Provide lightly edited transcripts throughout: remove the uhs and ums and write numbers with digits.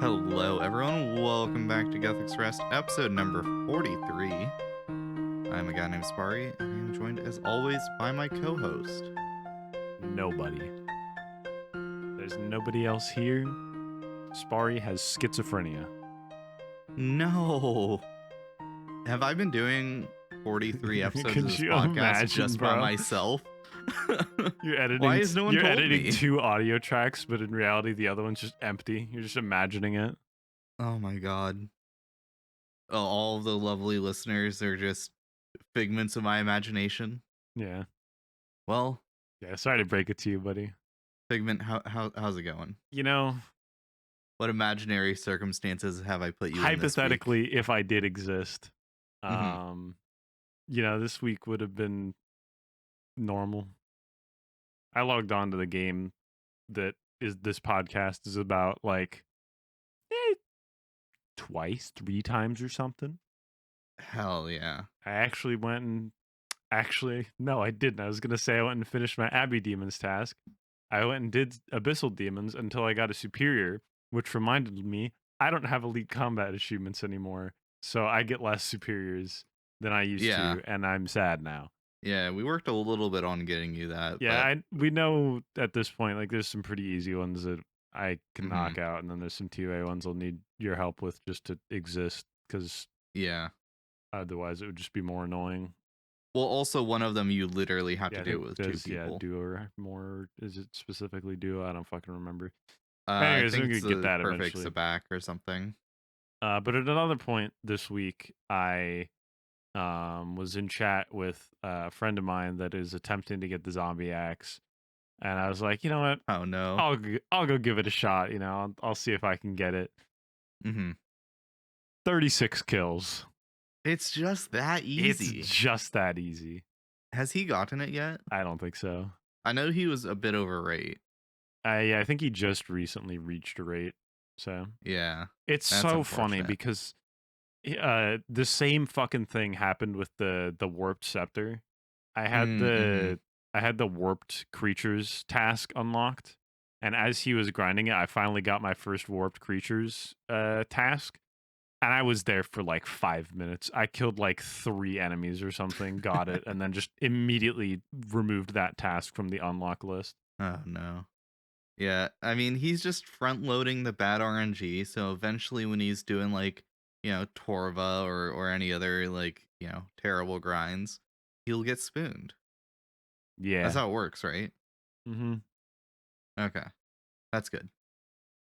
Hello, everyone. Welcome back to Guthix Rest, episode number 43. I'm a guy named Sparre, and I am joined, as always, by my co-host. Nobody. There's nobody else here. Sparre has schizophrenia. No. Have I been doing 43 episodes of this you podcast imagine, just bro? by myself? You're editing. Why has no one You're told editing me? 2 audio tracks, but in reality, the other one's just empty. You're just imagining it. Oh my god. All of the lovely listeners are just figments of my imagination. Yeah. Well, Yeah. Sorry to break it to you, buddy. Figment, how's it going? You know, What imaginary circumstances have I put you in this week? hypothetically, if I did exist, this week would have been normal. I logged on to the game that is this podcast is about, like, twice, 3 times or something. Hell yeah. I actually went and no, I didn't. I was gonna say I went and finished my Abbey Demons task. I went and did Abyssal Demons until I got a Superior, which reminded me I don't have Elite Combat achievements anymore, so I get less Superiors than I used to, and I'm sad now. Yeah, we worked a little bit on getting you that. Yeah, we know at this point, like, there's some pretty easy ones that I can knock out, and then there's some 2A ones I'll need your help with just to exist, because otherwise it would just be more annoying. Well, also one of them you literally have to do with 2 people. Yeah, duo or more. Is it specifically duo? I don't fucking remember. Anyways, I think we could get that perfect eventually. Sabak or something. But at another point this week, I was in chat with a friend of mine that is attempting to get the zombie axe, and I was like, you know what? Oh no. I'll go give it a shot. You know, I'll see if I can get it. 36 kills. It's just that easy. It's just that easy. Has he gotten it yet? I don't think so. I know he was a bit over rate. Yeah, I think he just recently reached a rate. So yeah, it's so funny because the same fucking thing happened with the warped scepter. I had the warped creatures task unlocked, and as he was grinding it, I finally got my first warped creatures task. And I was there for like 5 minutes. I killed like 3 enemies or something, got it, and then just immediately removed that task from the unlock list. Oh, no. Yeah, I mean, he's just front-loading the bad RNG, so eventually when he's doing, like, you know, Torva or any other, like, you know, terrible grinds, he'll get spooned. Yeah. That's how it works, right? Mm-hmm. Okay. That's good.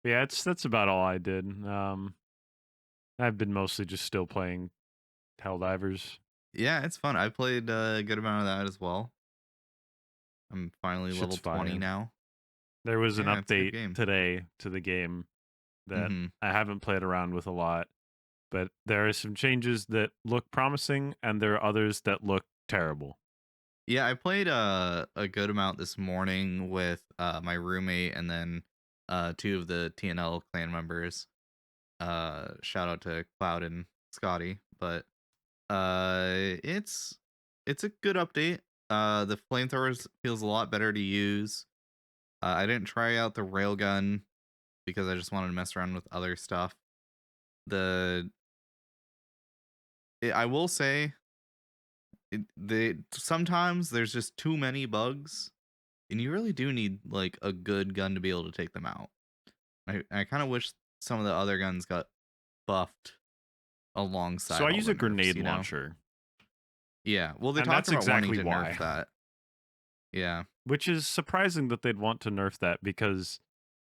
Yeah, that's about all I did. I've been mostly just still playing Helldivers. Yeah, it's fun. I played a good amount of that as well. I'm finally level 20 now. There was an update today to the game that I haven't played around with a lot, but there are some changes that look promising, and there are others that look terrible. Yeah, I played a good amount this morning with my roommate and then 2 of the TNL clan members. Shout out to Cloud and Scotty, but it's a good update. The flamethrowers feels a lot better to use. I didn't try out the railgun because I just wanted to mess around with other stuff. I will say sometimes there's just too many bugs, and you really do need like a good gun to be able to take them out. I kind of wish some of the other guns got buffed alongside. So I use a grenade launcher. Yeah, well, they talked about wanting to nerf that. Yeah, which is surprising that they'd want to nerf that because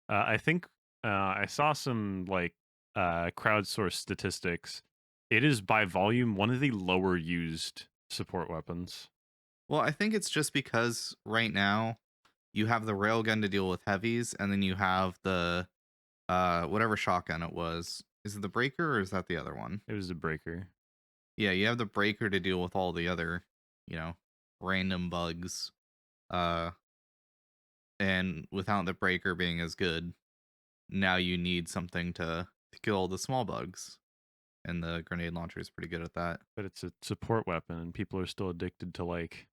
I think I saw some like crowdsourced statistics. It is by volume one of the lower used support weapons. Well, I think it's just because right now you have the railgun to deal with heavies, and then you have the whatever shotgun it was. Is it the breaker or is that the other one? It was the breaker. Yeah, you have the breaker to deal with all the other, you know, random bugs. And without the breaker being as good, now you need something to kill all the small bugs. And the grenade launcher is pretty good at that. But it's a support weapon, and people are still addicted to, like,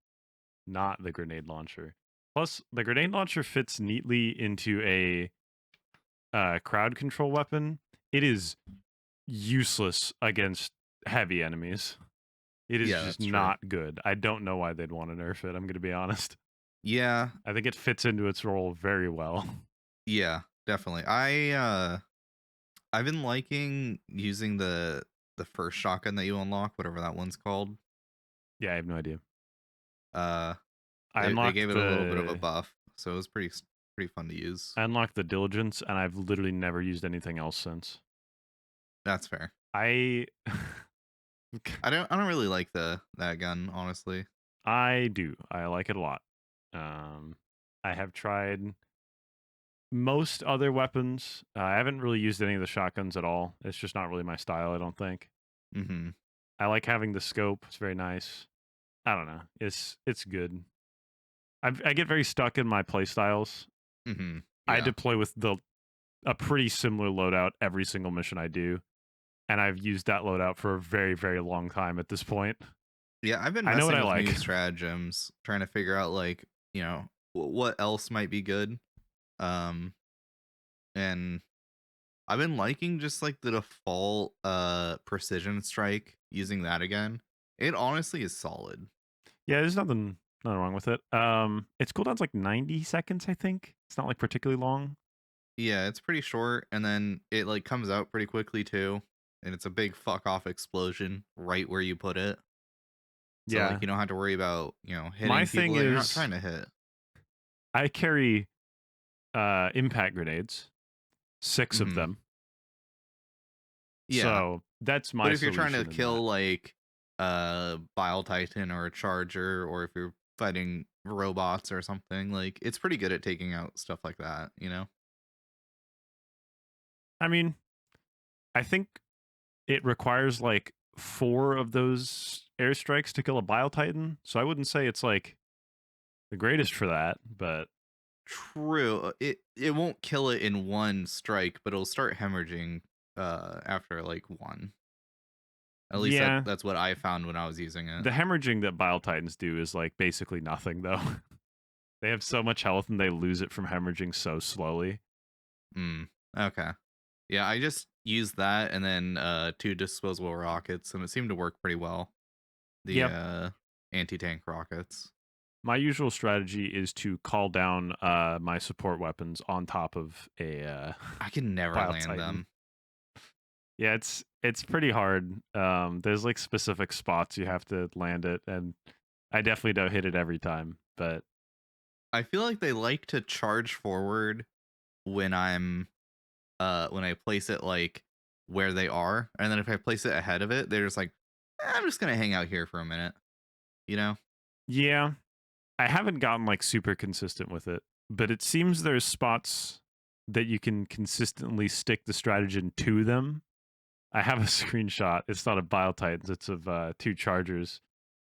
not the grenade launcher. Plus, the grenade launcher fits neatly into a crowd control weapon it is useless against heavy enemies. It is Yeah, just that's true. not good. I don't know why they'd want to nerf it. I'm going to be honest. Yeah, I think it fits into its role very well. yeah, definitely. I've been liking using the first shotgun that you unlock, whatever that one's called. Yeah, I have no idea. Uh, I they unlocked gave it a little bit of a the buff, so it was pretty fun to use. I unlocked the diligence, and I've literally never used anything else since. That's fair. I I don't really like that gun, honestly. I do. I like it a lot. I have tried most other weapons. I haven't really used any of the shotguns at all. It's just not really my style, I don't think. Mm-hmm. I like having the scope. It's very nice. I don't know. It's good. I get very stuck in my play styles. Mm-hmm. I Yeah. deploy with a pretty similar loadout every single mission I do, and I've used that loadout for a very, very long time at this point. Yeah, I've been I know what messing I with like. new stratagems, trying to figure out like, what else might be good. Um, and I've been liking just like the default precision strike, using that again. It honestly is solid. Yeah, there's nothing wrong with it. Its cooldown's like 90 seconds, I think. It's not like particularly long. Yeah, it's pretty short, and then it like comes out pretty quickly too. And it's a big fuck off explosion right where you put it. So Yeah. like you don't have to worry about, My hitting people thing that you're not is trying to hit. I carry impact grenades, 6 of Hmm. them. Yeah. So that's But my if you're trying to solution in that. kill like Bile Titan or a Charger, or if you're fighting robots or something, like it's pretty good at taking out stuff like that. I mean, I think it requires like 4 of those airstrikes to kill a Bile Titan. So I wouldn't say it's like the greatest for that, but True. It won't kill it in one strike, but it'll start hemorrhaging after like one. At least yeah, that's what I found when I was using it. the hemorrhaging that Bile Titans do is like basically nothing though. They have so much health and they lose it from hemorrhaging so slowly. Mm. Okay. Yeah, I just used that and then two disposable rockets, and it seemed to work pretty well. The Yep. anti-tank rockets. My usual strategy is to call down my support weapons on top of a I can never Bile land Titan. them. Yeah, it's pretty hard. There's like specific spots you have to land it, and I definitely don't hit it every time. But I feel like they like to charge forward when when I place it like where they are, and then if I place it ahead of it, they're just like, I'm just gonna hang out here for a minute, you know? yeah, I haven't gotten like super consistent with it, but it seems there's spots that you can consistently stick the stratagem to them. I have a screenshot. It's not of Bile Titans. It's of 2 chargers.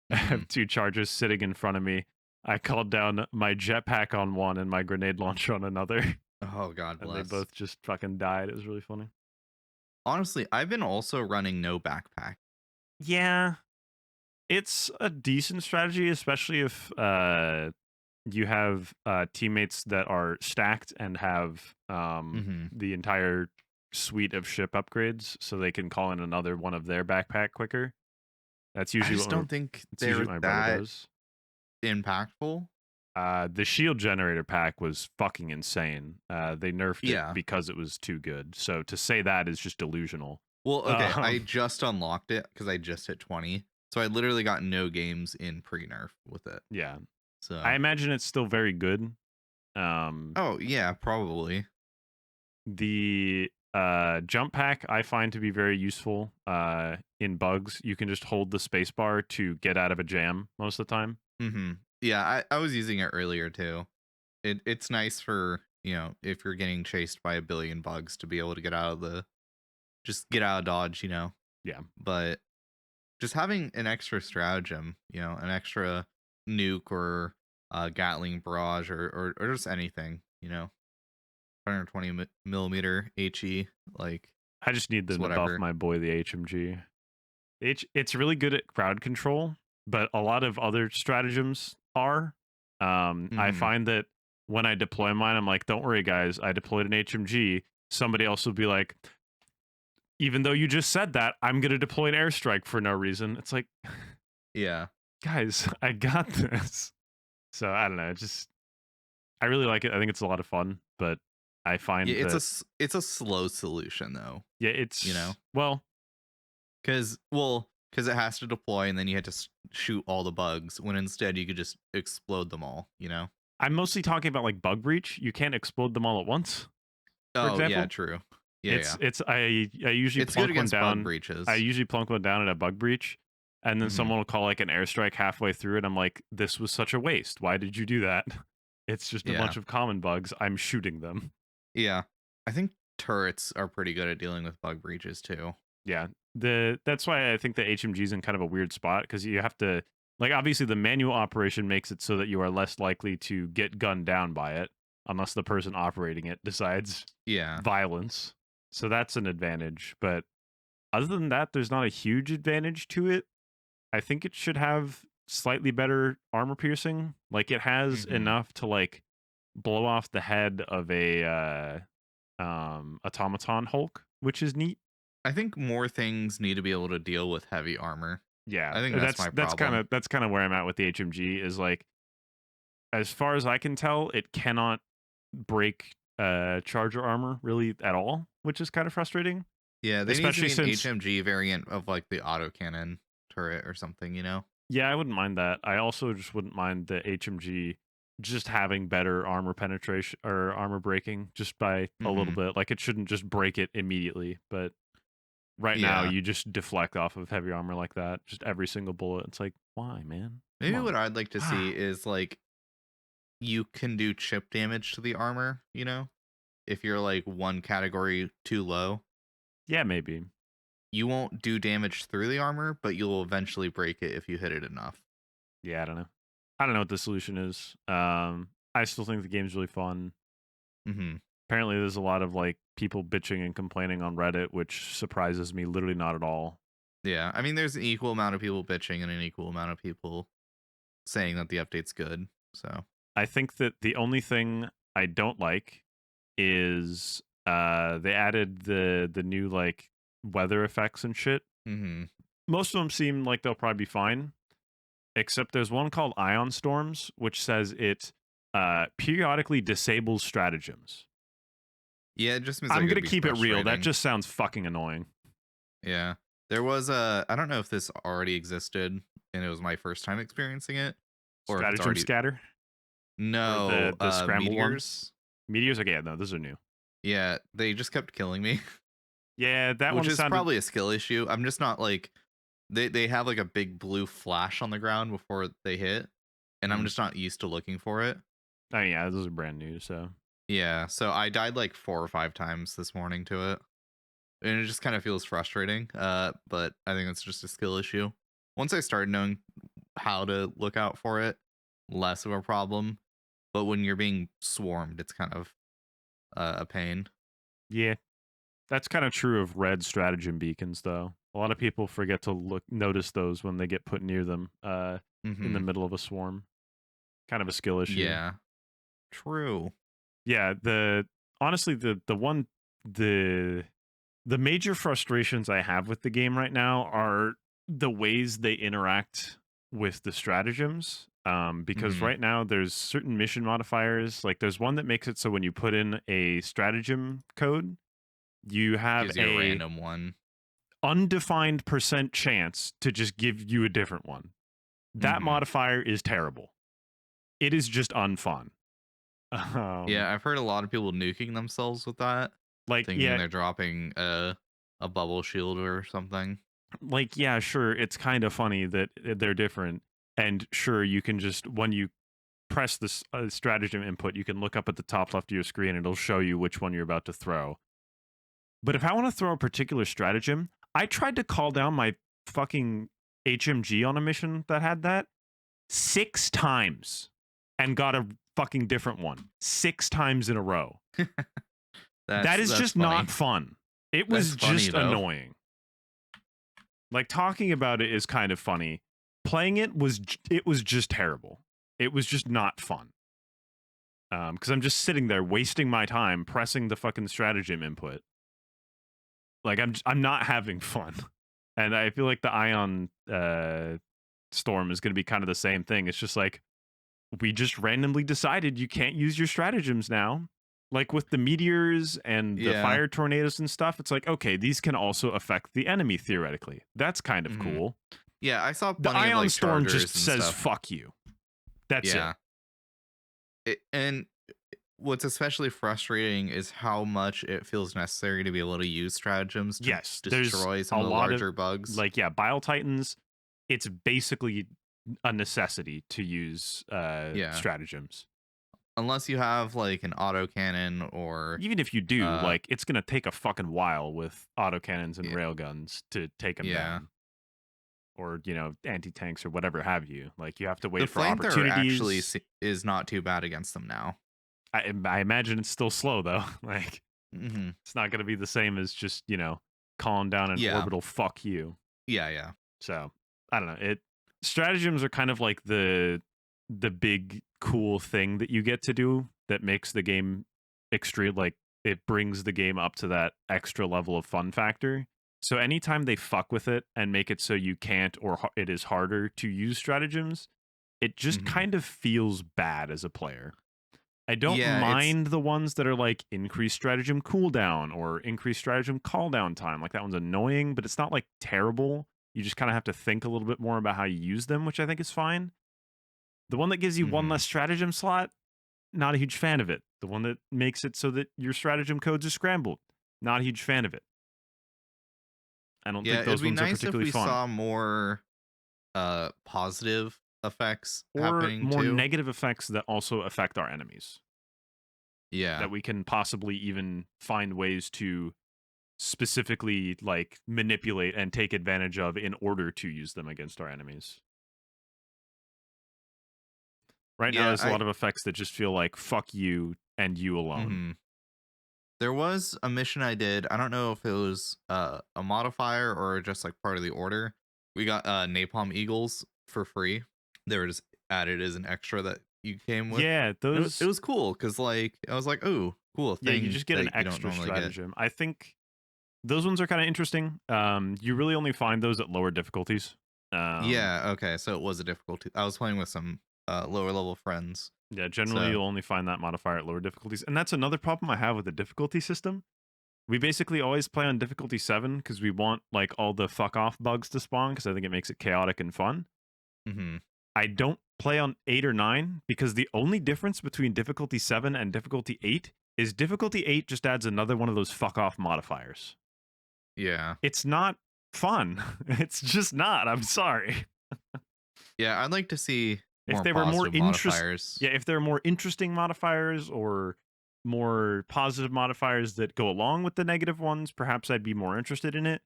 I Mm-hmm. have 2 chargers sitting in front of me. I called down my jetpack on one and my grenade launcher on another, Oh, God and they bless. both just fucking died. It was really funny. Honestly, I've been also running no backpack. Yeah, it's a decent strategy, especially if you have teammates that are stacked and have Mm-hmm. the entire suite of ship upgrades, so they can call in another one of their backpack quicker. That's I usually just don't think that's usually they're what my brother that does. impactful. The shield generator pack was fucking insane. They nerfed it Yeah. because it was too good. So to say that is just delusional. Well, okay, I Um, just unlocked it because I just hit 20. So I literally got no games in pre-nerf with it. yeah, I So, imagine it's still very good. Um, oh yeah, probably. the jump pack I find to be very useful in bugs. You can just hold the spacebar to get out of a jam most of the time. Mm-hmm. Yeah, I was using it earlier too. It's nice for, if you're getting chased by a billion bugs to be able to just get out of dodge. Yeah. But just having an extra stratagem, an extra nuke or Gatling barrage or just anything, 120 millimeter HE, like I just need it's them to buff whatever. my boy the HMG. It's really good at crowd control, but a lot of other stratagems are. I Mm-hmm. find that when I deploy mine, I'm like, don't worry, guys, I deployed an HMG. Somebody else will be like, even though you just said that, I'm going to deploy an airstrike for no reason. It's like, Yeah. guys, I got this. So I don't know. I really like it. I think it's a lot of fun, but I find Yeah, that it's a slow solution though, yeah, you know? well, Cuz it has to deploy and then you had to shoot all the bugs when instead you could just explode them all, you know? I'm mostly talking about like bug breach. You can't explode them all at once. For Oh, yeah, example, true. Yeah, yeah. I usually It's good plunk one against bug down. I breaches. usually plunk one down at a bug breach, and then Mhm. someone will call like an airstrike halfway through it. I'm like, this was such a waste. Why did you do that? It's just a Yeah. bunch of common bugs. I'm shooting them. Yeah. I think turrets are pretty good at dealing with bug breaches too. Yeah. That's why I think the HMG is in kind of a weird spot because you have to like obviously the manual operation makes it so that you are less likely to get gunned down by it unless the person operating it decides Yeah. violence. So that's an advantage. But other than that, there's not a huge advantage to it. I think it should have slightly better armor piercing. Like it has Mhm. enough to like blow off the head of a automaton Hulk, which is neat. I think more things need to be able to deal with heavy armor. Yeah, I think that's that's my that's kind problem. of that's kind of where I'm at with the HMG is like as far as I can tell, it cannot break charger armor really at all, which is kind of frustrating. Yeah, they need to Especially be an since HMG variant of like the autocannon turret or something, you know? yeah, I wouldn't mind that. I also just wouldn't mind the HMG just having better armor penetration or armor breaking just by a little Mhm. bit. Like it shouldn't just break it immediately, but right now Yeah. you just deflect off of heavy armor like that, just every single bullet. It's like, why, man? Come Maybe on. what I'd like to see Ah, is like you can do chip damage to the armor, you know? If you're like one category too low, yeah, maybe. you won't do damage through the armor, but you'll eventually break it if you hit it enough. Yeah, I don't know. I don't know what the solution is. I still think the game's really fun. Mhm. Apparently, there's a lot of like people bitching and complaining on Reddit, which surprises me literally not at all. Yeah, I mean there's an equal amount of people bitching and an equal amount of people saying that the update's good. So, I think that the only thing I don't like is they added the new like weather effects and shit. mhm. Most of them seem like they'll probably be fine, except there's one called Ion Storms, which says it periodically disables stratagems. Yeah, it just means I'm like gonna it'd be keep it real. That frustrating. just sounds fucking annoying. Yeah. There was a I don't know if this already existed and it was my first time experiencing it or if it's Stratagem already scatter or no, the scramble ones. meteors. Meteors, okay, yeah, no, those are new. Yeah, they just kept killing me, Yeah, that which one is sounded. probably a skill issue. I'm just not like they have like a big blue flash on the ground before they hit and I'm Mm. just not used to looking for it. Oh yeah, those are brand new. So Yeah, so I died like 4 or 5 times this morning to it. And it just kind of feels frustrating. But I think it's just a skill issue. Once I started knowing how to look out for it, less of a problem. But when you're being swarmed, it's kind of a pain. yeah, that's kind of true of red stratagem beacons, though. A lot of people forget to notice those when they get put near them in the Mm-hmm. middle of a swarm. Kind of a skill issue. Yeah. True. Yeah, the honestly the the major frustrations I have with the game right now are the ways they interact with the stratagems. Because Mm-hmm. right now there's certain mission modifiers. Like there's one that makes it so when you put in a stratagem code, you have Gives you a a random one. undefined percent chance to just give you a different one. That Mm-hmm. modifier is terrible. It is just unfun. Yeah, I've heard a lot of people nuking themselves with that, Like thinking yeah, they're dropping a bubble shield or something. like yeah, sure, it's kind of funny that they're different, and sure, you can just when you press this stratagem input, you can look up at the top left of your screen, and it'll show you which one you're about to throw. But if I want to throw a particular stratagem, I tried to call down my fucking HMG on a mission that had that 6 times and got a fucking different one 6 times in a row. That is That's just funny. not fun. It That's was funny just though. annoying. Like talking about it is kind of funny. Playing it was it was just terrible. It was just not fun. Because I'm just sitting there wasting my time pressing the fucking stratagem input. Like I'm not having fun. And I feel like the Ion storm is going to be kind of the same thing. It's just like we just randomly decided you can't use your stratagems now. Like with the meteors and the Yeah. fire tornadoes and stuff, it's like, okay, these can also affect the enemy theoretically. That's kind of cool. Yeah, I saw The plenty of Ion like storm chargers just and says stuff. fuck you. That's Yeah. And what's especially frustrating is how much it feels necessary to be able to use stratagems to Yes, there's destroy some a of the lot of larger bugs. like Bile Titans. It's basically a necessity to use Yeah. stratagems. Unless you have like an autocannon or Even if you do, like it's gonna take a fucking while with autocannons and yeah, railguns to take them yeah. down, or anti tanks or whatever have you. Like you have to The wait for flamethrower actually opportunities. is not too bad against them now. I imagine it's still slow though. Like Mm-hmm. it's not gonna be the same as just calling down an Yeah. orbital fuck you. Yeah, yeah. So I don't know. Stratagems are kind of like the big cool thing that you get to do that makes the game extreme. Like it brings the game up to that extra level of fun factor. So anytime they fuck with it and make it so you can't or it is harder to use stratagems, it just kind of feels bad as a player. I don't Yeah, it's mind the ones that are like increased stratagem cooldown or increased stratagem call down time. Like that one's annoying, but it's not like terrible. You just kind of have to think a little bit more about how you use them, which I think is fine. The one that gives you one less stratagem slot, not a huge fan of it. The one that makes it so that your stratagem codes are scrambled, not a huge fan of it. I don't yeah, think it'd those be ones are nice if particularly we fun. saw more positive effects Or happening more too. negative effects that also affect our enemies. Yeah. That we can possibly even find ways to specifically like manipulate and take advantage of in order to use them against our enemies. Right now, Yeah, there's a lot of effects that just feel like fuck you and you alone. There was a mission I did. I don't know if it was a modifier or just like part of the order. We got napalm eagles for free. They were just added as an extra that you came with. Yeah, It was cool because like I was like, oh, cool yeah, you thing just get an that you don't extra normally get. stratagem. I think those ones are kind of interesting. You really only find those at lower difficulties. Yeah, okay. So it was a difficulty. I was playing with some lower level friends. Yeah, generally So you'll only find that modifier at lower difficulties. And that's another problem I have with the difficulty system. We basically always play on difficulty 7 because we want like all the fuck off bugs to spawn because I think it makes it chaotic and fun. I don't play on 8 or 9 because the only difference between difficulty 7 and difficulty 8 is difficulty 8 just adds another one of those fuck off modifiers. yeah. It's not fun. It's just not. I'm sorry. Yeah, I'd like to see If more they were more positive modifiers. yeah, if there are more interesting modifiers or more positive modifiers that go along with the negative ones, perhaps I'd be more interested in it.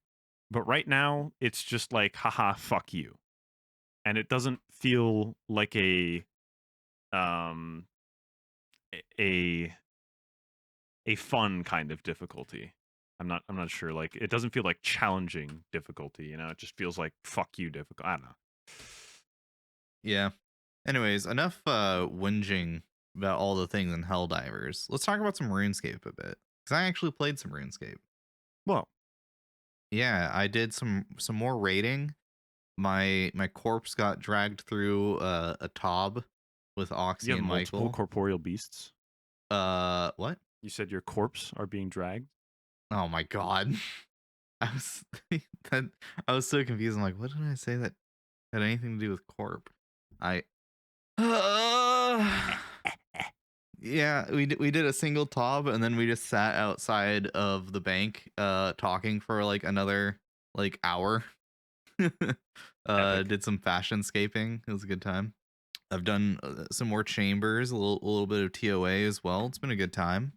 But right now, it's just like, haha, fuck you. And it doesn't feel like um a fun kind of difficulty. I'm not sure. Like it doesn't feel like challenging difficulty, It just feels like fuck you difficult. I don't know. Yeah. Anyways, enough whinging about all the things in Helldivers. Let's talk about some RuneScape a bit. Because I actually played some RuneScape. Well, Yeah, I did some more raiding. My corpse got dragged through a tob with you Oxy have and multiple Michael. corporeal beasts. What? You said your corpse are being dragged. Oh my god. I was that I was so confused. I'm like, what did I say that had anything to do with corp? I yeah, we did a single top and then we just sat outside of the bank talking for like another like hour. Epic. Did some fashion scaping. It was a good time. I've done some more chambers, a little bit of TOA as well. It's been a good time.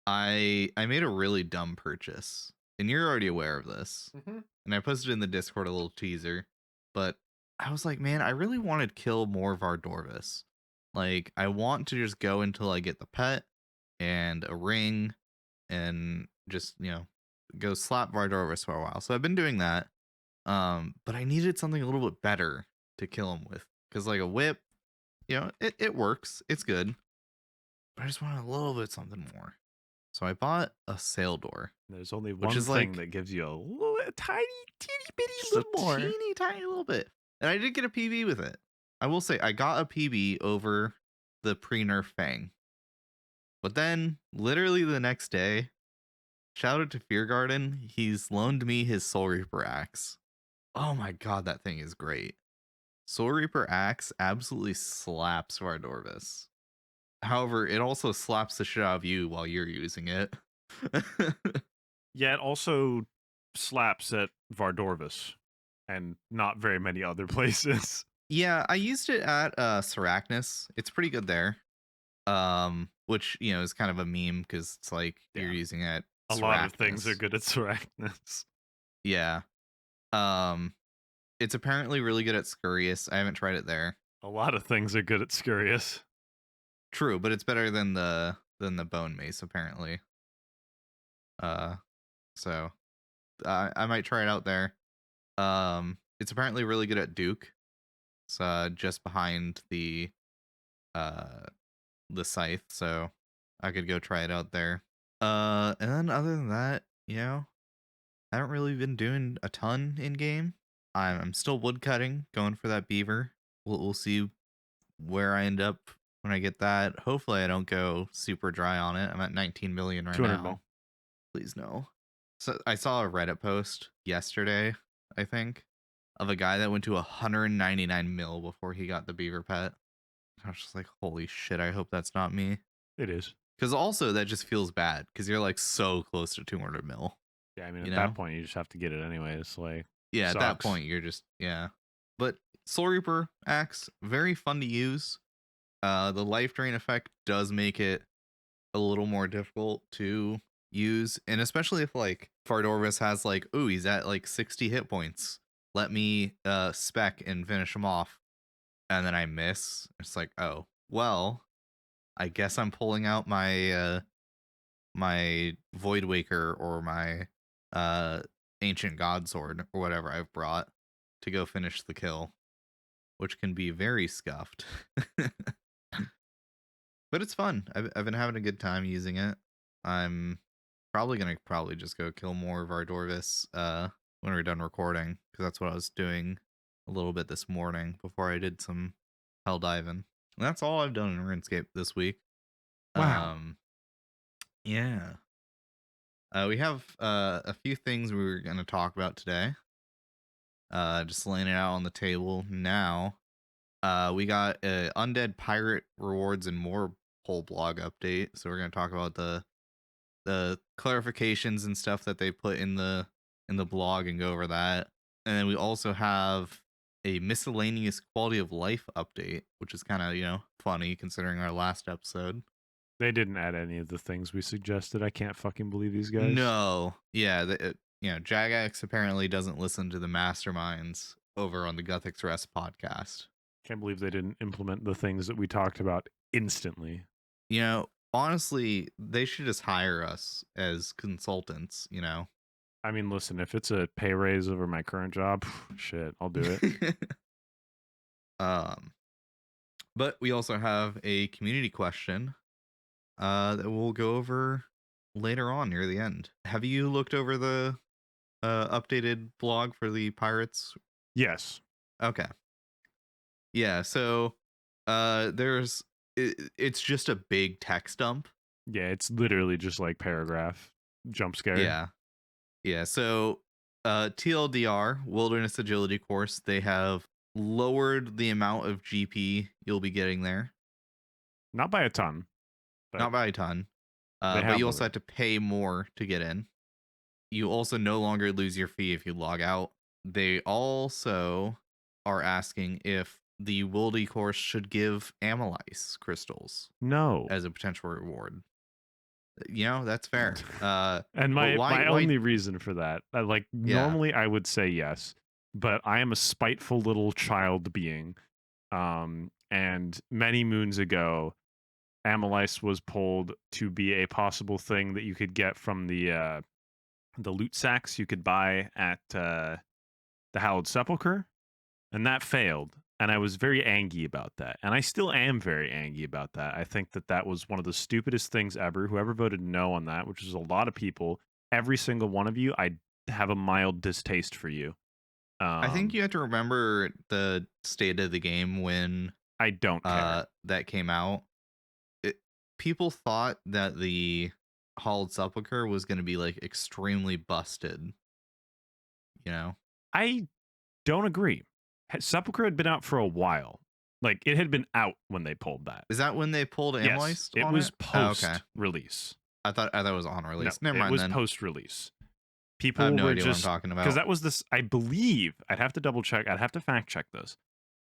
I made a really dumb purchase. And you're already aware of this. And I posted in the Discord a little teaser, but I was like, man, I really want to kill more of our Dorvis. Like, I want to just go until I get the pet and a ring and just, go slap Vardorvis for a while. So I've been doing that. But I needed something a little bit better to kill him with. Because like a whip, it works. It's good. But I just wanted a little bit something more. So I bought a sail door, There's only which one is thing like that gives you a tiny, teeny bitty just a little more. teeny tiny little bit. And I did get a PB with it. I will say I got a PB over the pre-nerf Fang. But then literally the next day, shout out to Fear Garden, he's loaned me his Soul Reaper axe. Oh my god, that thing is great. Soul Reaper axe absolutely slaps Vardorvis. However, it also slaps the shit out of you while you're using it. Yeah, it also slaps at Vardorvis and not very many other places. Yeah, I used it at Seracnus. It's pretty good there. Which, you know, is kind of a meme because it's like you're Yeah. using it at A lot of things are Seracnus. good at Seracnus. Yeah. Um, it's apparently really good at Scurious. I haven't tried it there. A lot of things are good at Scurious. True, but it's better than the Bone Mace apparently. Uh, so I might try it out there. It's apparently really good at Duke. It's just behind the scythe, so I could go try it out there. And then other than that, you know, I haven't really been doing a ton in game. I'm still woodcutting, going for that beaver. We'll see where I end up when I get that. Hopefully I don't go super dry on it. I'm at 19 million right 200 now. mil. Please no. So I saw a Reddit post yesterday, I think, of a guy that went to 199 mil before he got the beaver pet. I was just like, holy shit, I hope that's not me. It is. Because also that just feels bad because you're like so close to 200 mil. Yeah, I mean, at that point, you just have to get it anyways. Like, yeah, sucks. at that point, you're just, yeah. But Soul Reaper axe, very fun to use. The life drain effect does make it a little more difficult to use. And especially if like Vardorvis has like, ooh, he's at like 60 hit points. Let me spec and finish him off. And then I miss. It's like, oh, well, I guess I'm pulling out my my Void Waker or my Ancient God Sword or whatever I've brought to go finish the kill, which can be very scuffed. But it's fun. I've been having a good time using it. I'm probably gonna just go kill more Vardorvis when we're done recording, because that's what I was doing a little bit this morning before I did some Helldiving. And that's all I've done in RuneScape this week. Wow. Yeah. We have a few things we were going to talk about today. Just laying it out on the table now. We got a Undead Pirate Rewards and more whole blog update. So we're going to talk about the clarifications and stuff that they put in the blog and go over that. And then we also have a miscellaneous quality of life update, which is kind of, you know, funny considering our last episode. They didn't add any of the things we suggested. I can't fucking believe these guys. No. Yeah. You know, Jagex apparently doesn't listen to the masterminds over on the Guthix Rest podcast. Can't believe they didn't implement the things that we talked about instantly. You know, honestly, they should just hire us as consultants, you know? I mean, listen, if it's a pay raise over my current job, shit, I'll do it. But we also have a community question that we'll go over later on near the end. Have you looked over the updated blog for the pirates? Yes. Okay. Yeah, so it's just a big text dump. Yeah, it's literally just like paragraph jump scare. Yeah, so TLDR, Wilderness Agility course, they have lowered the amount of GP you'll be getting there. Not by a ton. Not by a ton. But you also have to pay more to get in. You also no longer lose your fee if you log out. They also are asking if the Wildy course should give Amelice crystals. No. As a potential reward. You know, that's fair. And my only reason for that, normally I would say yes, but I am a spiteful little child being. And many moons ago, Amelice was pulled to be a possible thing that you could get from the loot sacks you could buy at the Hallowed Sepulchre, and that failed. And I was very angry about that. And I still am very angry about that. I think that that was one of the stupidest things ever. Whoever voted no on that, which is a lot of people, every single one of you, I have a mild distaste for you. I think you have to remember the state of the game when I don't care. that came out. People thought that the Hauled Sepulchre was going to be like extremely busted, you know? I don't agree. Sepulchre had been out for a while. Like, it had been out when they pulled that. Is that when they pulled Yes, Amyleist it on was it? Oh, okay. post-release. I thought it was on No, release. Never it mind was then. post-release. I People have no were idea what I'm just talking because about. that was this. I believe I'd have to double check. I'd have to fact check this.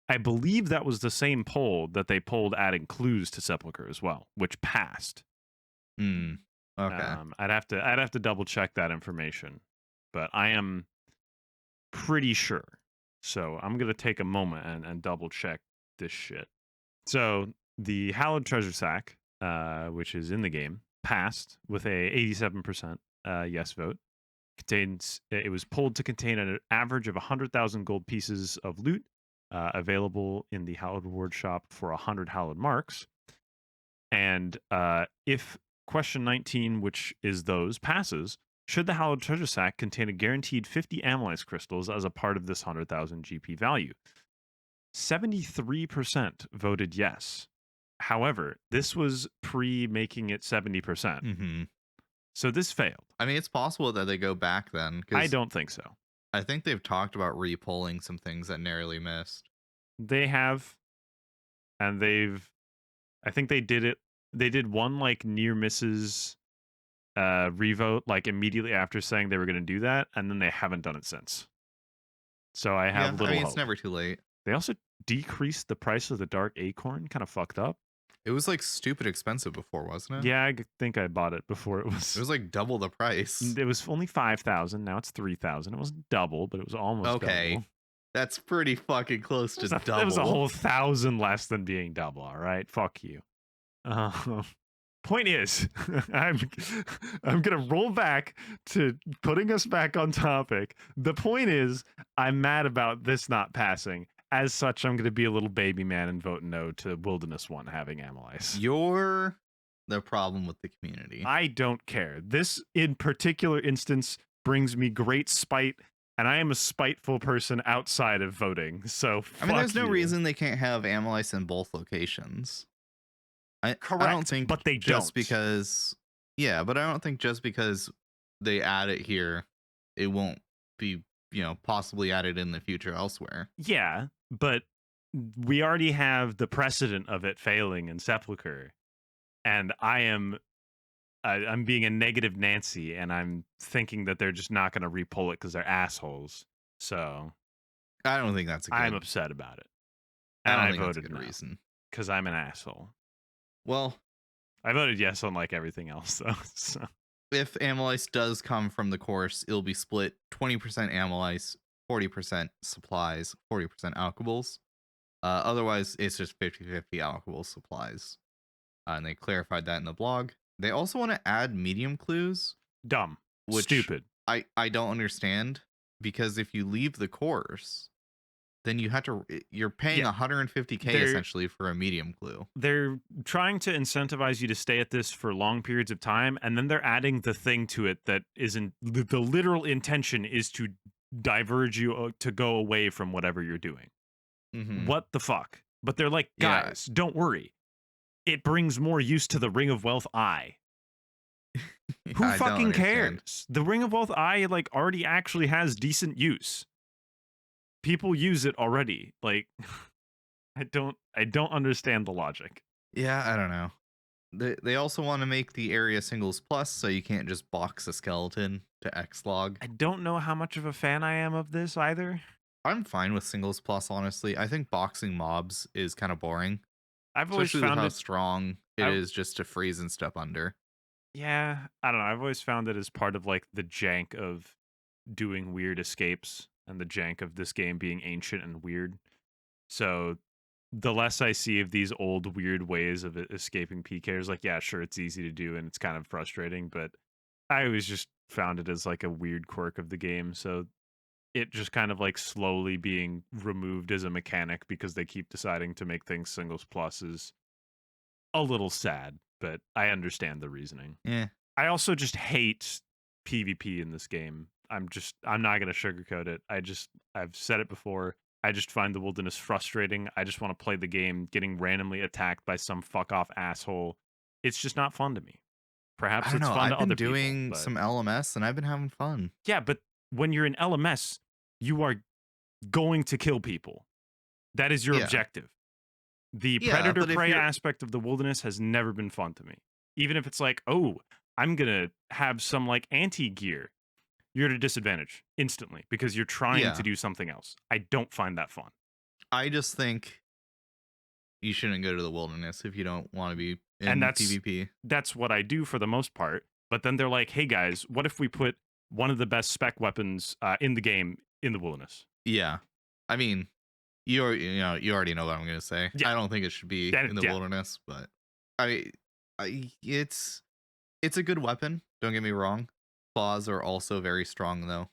I believe that was the same poll that they pulled adding clues to Sepulchre as well, which passed. Okay. I'd have to double check that information, but I am pretty sure. So I'm gonna take a moment and double check this shit. So the Hallowed Treasure Sack, which is in the game, passed with a 87% yes vote. It was pulled to contain an average of 100,000 gold pieces of loot, available in the Hallowed Reward Shop for 100 Hallowed Marks. And if question 19, which is those, passes, should the Hallowed Treasure Sack contain a guaranteed 50 Amylice crystals as a part of this 100,000 GP value? 73% voted yes. However, this was making it 70%. So this failed. I mean, it's possible that they go back then. I don't think so. I think they've talked about re-polling some things that narrowly missed. They have, and I think they did it. They did one like near misses revote like immediately after saying they were going to do that, and then they haven't done it since. So I have little hope. It's never too late. They also decreased the price of the Dark Acorn, kind of fucked up. It was like stupid expensive before, wasn't it? Yeah, I think I bought it before it was. It was like double the price. It was only 5,000. Now it's 3,000. It was double, but it was almost double. That's pretty fucking close to double. It was a whole 1,000 less than being double. All right, fuck you. Point is, I'm gonna roll back to putting us back on topic. The point is, I'm mad about this not passing. As such, I'm gonna be a little baby man and vote no to Wilderness 1 having Amylice. You're the problem with the community. I don't care. This in particular instance brings me great spite, and I am a spiteful person outside of voting. So I mean, there's no reason they can't have Amylice in both locations. Correct, I don't think, but they just don't. because. Yeah, but I don't think just because they add it here, it won't be, possibly added in the future elsewhere. Yeah, but we already have the precedent of it failing in Sepulchre, and I'm being a negative Nancy, and I'm thinking that they're just not going to repull it because they're assholes. So I don't think that's a good. I'm upset about it, and I voted that's a good reason because I'm an asshole. Well, I voted yes on like everything else though. So. If Amylice does come from the course, it'll be split 20% Amylice, 40% supplies, 40% alcohols. Otherwise, it's just 50-50 alcohol supplies. And they clarified that in the blog. They also want to add medium clues. Dumb. Stupid. I don't understand, because if you leave the course, then you're paying 150k essentially for a medium clue. They're trying to incentivize you to stay at this for long periods of time, and then they're adding the thing to it that isn't the literal intention is to diverge you to go away from whatever you're doing. What the fuck? But they're like, guys, don't worry. It brings more use to the Ring of Wealth Eye. Who fucking cares? The Ring of Wealth Eye like already actually has decent use. People use it already. Like, I don't understand the logic. Yeah, I don't know. They also want to make the area singles plus, so you can't just box a skeleton to X-log. I don't know how much of a fan I am of this either. I'm fine with singles plus, honestly. I think boxing mobs is kind of boring. I've always found how strong it is just to freeze and step under. Yeah, I don't know. I've always found it as part of like the jank of doing weird escapes and the jank of this game being ancient and weird. So the less I see of these old weird ways of escaping PKers, like, yeah, sure, it's easy to do and it's kind of frustrating, but I always just found it as like a weird quirk of the game. So it just kind of like slowly being removed as a mechanic because they keep deciding to make things singles plus is a little sad, but I understand the reasoning. Yeah. I also just hate PvP in this game. I'm not gonna sugarcoat it. I've said it before. I just find the wilderness frustrating. I just want to play the game getting randomly attacked by some fuck off asshole. It's just not fun to me. I Perhaps don't it's know. fun I've to been other people, doing but some LMS and I've been having fun. yeah, but when you're in LMS, you are going to kill people. That is your Yeah. objective. The Yeah, predator but if prey you're aspect of the wilderness has never been fun to me. Even if it's like, oh, I'm gonna have some like anti gear, you're at a disadvantage instantly because you're trying to yeah, do something else. I don't find that fun. I just think you shouldn't go to the wilderness if you don't want to be And in PvP. that's what I do for the most part. But then they're like, hey guys, what if we put one of the best spec weapons in the game in the wilderness? Yeah. I mean, you already know what I'm going to say. Yeah, I don't think it should be in the yeah. wilderness, but I it's a good weapon, don't get me wrong. Claws are also very strong though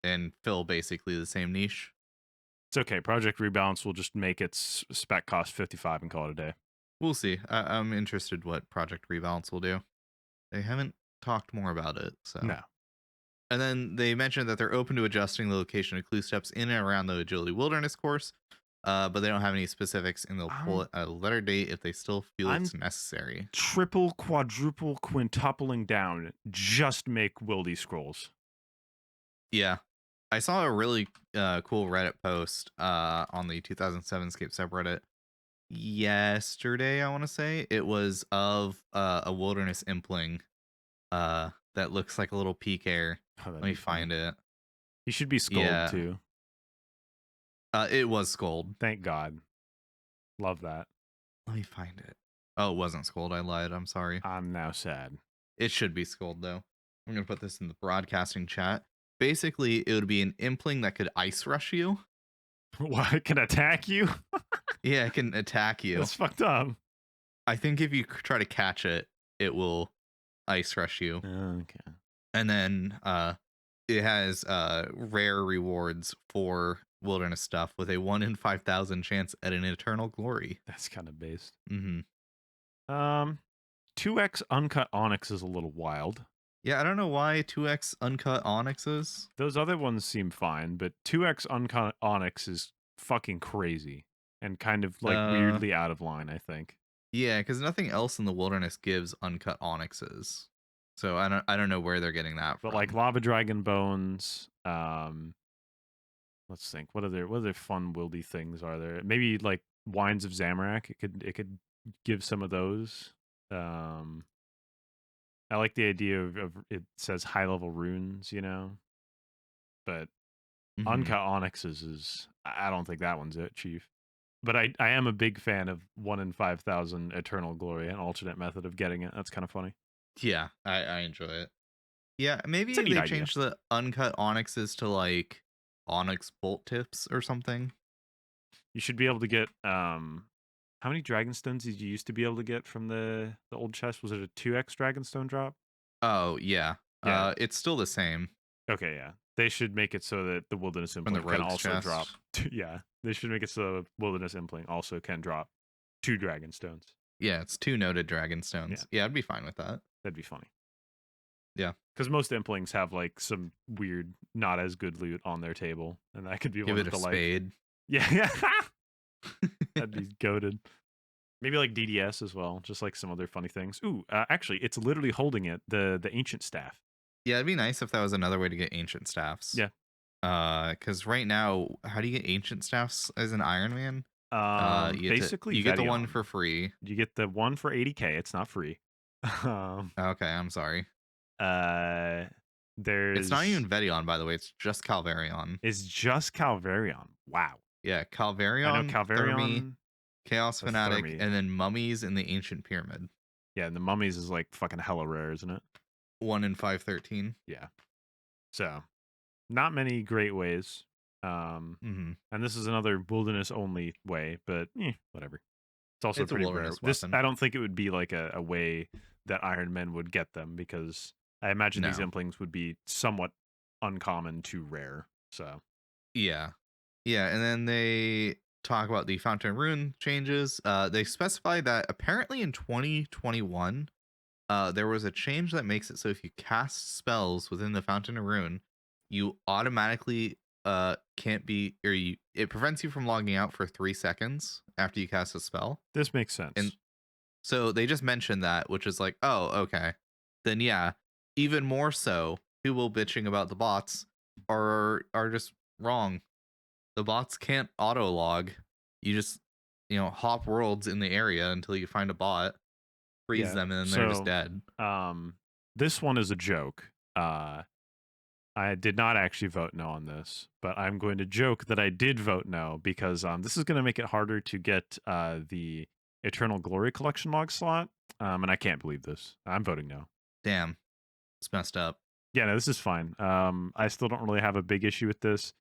and fill basically the same niche. It's okay. Project Rebalance will just make its spec cost 55 and call it a day. We'll see. I'm interested what Project Rebalance will do. They haven't talked more about it, so. No. And then they mentioned that they're open to adjusting the location of clue steps in and around the Agility Wilderness course, but they don't have any specifics, and they'll pull it at a later date if they still feel I'm it's necessary. triple, quadruple, quintupling down. Just make Wildy scrolls. Yeah. I saw a really cool Reddit post on the 2007 Scape subreddit yesterday, I want to say. It was of a wilderness impling that looks like a little peak air. Oh, Let me find it. He should be scolded Yeah. too. It was Scold. Thank God. Love that. Let me find it. Oh, it wasn't Scold. I lied. I'm sorry. I'm now sad. It should be Scold, though. I'm going to put this in the broadcasting chat. Basically, it would be an impling that could ice rush you. What? It can attack you? Yeah, it can attack you. That's fucked up. I think if you try to catch it, it will ice rush you. Okay. And then it has rare rewards for wilderness stuff with a 1 in 5,000 chance at an eternal glory. That's kind of based. Mm-hmm. 2x uncut onyx is a little wild. Yeah, I don't know why 2x uncut onyxes. Those other ones seem fine, but 2x uncut onyx is fucking crazy and kind of like weirdly out of line, I think. Yeah, because nothing else in the wilderness gives uncut onyxes. So I don't know where they're getting that from. But like lava dragon bones, let's think. What other fun wildy things are there? Maybe like wines of Zamorak. It could give some of those. I like the idea of it says high level runes, you know. But uncut onyxes is I don't think that one's it, Chief. But I am a big fan of 1 in 5,000 eternal glory, an alternate method of getting it. That's kind of funny. Yeah, I enjoy it. Yeah, maybe It's a neat they idea. change the uncut onyxes to like onyx bolt tips or something. You should be able to get how many dragonstones did you used to be able to get from the old chest? Was it a 2x dragonstone drop? Oh yeah. Yeah. It's still the same. Okay, yeah. They should make it so that the wilderness From the impling can rogue's also chest. drop. Yeah, they should make it so the wilderness impling also can drop 2 dragonstones. Yeah, it's 2 noted dragonstones. Yeah, I'd be fine with that. That'd be funny. Yeah, because most implings have like some weird, not as good loot on their table, and that could be give one it of a the spade. Yeah, that'd be goaded. Maybe like DDS as well, just like some other funny things. Ooh, actually, it's literally holding it the ancient staff. Yeah, it'd be nice if that was another way to get ancient staffs. Yeah. Because right now, how do you get ancient staffs as an Iron Man? Basically, you get the one for free. You get the one for 80k. It's not free. Okay, I'm sorry. There's. It's not even Vedion, by the way. It's just Calvarion. It's just Calvarion. Wow. Yeah, Calvarion. I know Calvarion. Thermi, Chaos Fanatic, and then Mummies in the Ancient Pyramid. Yeah, and the Mummies is like fucking hella rare, isn't it? 1 in 513. Yeah. So, not many great ways. And this is another wilderness only way, but whatever. It's also pretty rare. I don't think it would be like a way that Iron Men would get them, because I imagine these implings would be somewhat uncommon to rare. So Yeah. Yeah, and then they talk about the Fountain Rune changes. They specify that apparently in 2021, there was a change that makes it so if you cast spells within the Fountain of Rune, you automatically can't be or you it prevents you from logging out for 3 seconds after you cast a spell. This makes And sense. so they just mentioned that, which is like, oh, okay. Then yeah, even more so, people bitching about the bots are just wrong. The bots can't auto log. You just hop worlds in the area until you find a bot, freeze Yeah. them, and then they're just So, dead. um, this one is a joke. I did not actually vote no on this, but I'm going to joke that I did vote no because this is going to make it harder to get the Eternal Glory Collection log slot. And I can't believe this. I'm voting no. Damn, it's messed up. Yeah, no, this is fine. I still don't really have a big issue with this.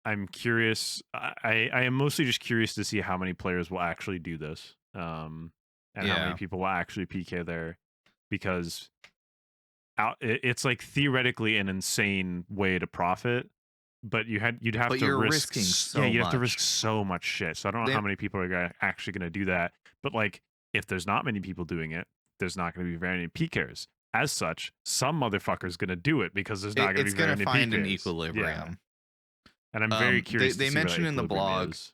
I'm curious. I am mostly just curious to see how many players will actually do this, and how many Yeah, people will actually PK there, because it's like theoretically an insane way to profit, but you'd have but to you're risk risking yeah, so you have to risk much. so much shit. So I don't know They how many people are actually going to do that. But like, if there's not many people doing it, there's not going to be very many PKers. As such, some motherfucker's going to do it because there's not going to it's be very gonna many find an PKers. Yeah, equilibrium. and I'm very They curious to they see where that mentioned in the equilibrium blog is.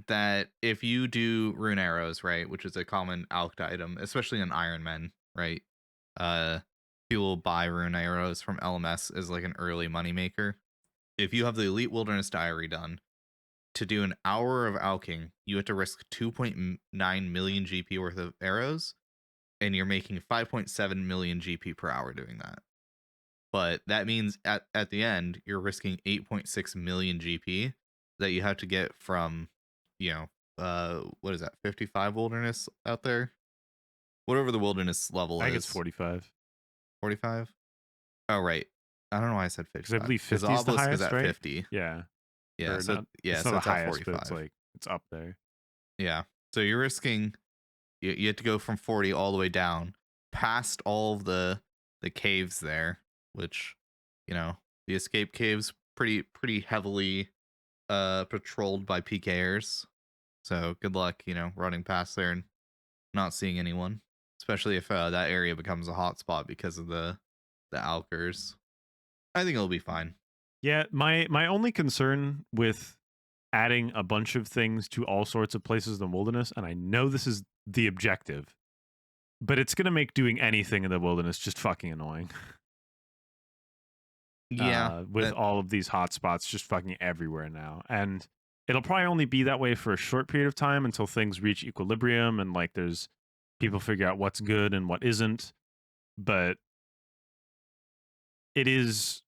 that if you do rune arrows, right, which is a common alch item, especially in Iron Men, right? Uh, People buy rune arrows from LMS as like an early moneymaker. If you have the Elite Wilderness Diary done, to do an hour of alching, you have to risk 2.9 million GP worth of arrows, and you're making 5.7 million GP per hour doing that. But that means at the end, you're risking 8.6 million GP that you have to get from, what is that, 55 wilderness out there? Whatever the wilderness level I think it's is. 45 45? Oh, right. I don't know why I said because I 55. believe Because 50 is the obelisk is highest, at right? 50. Yeah, Yeah, or so not. yeah, It's not so the it's at highest, but it's 45. like it's up there. Yeah. So you're risking you have to go from 40 all the way down past all of the caves there, which, the escape caves pretty heavily patrolled by PKers. So good luck, running past there and not seeing anyone, especially if that area becomes a hotspot because of the alkers. I think it'll be fine. Yeah, my only concern with adding a bunch of things to all sorts of places in the wilderness, and I know this is the objective, but it's going to make doing anything in the wilderness just fucking annoying. Yeah, With all of these hotspots just fucking everywhere now. And it'll probably only be that way for a short period of time until things reach equilibrium and like there's people figure out what's good and what isn't. But it is,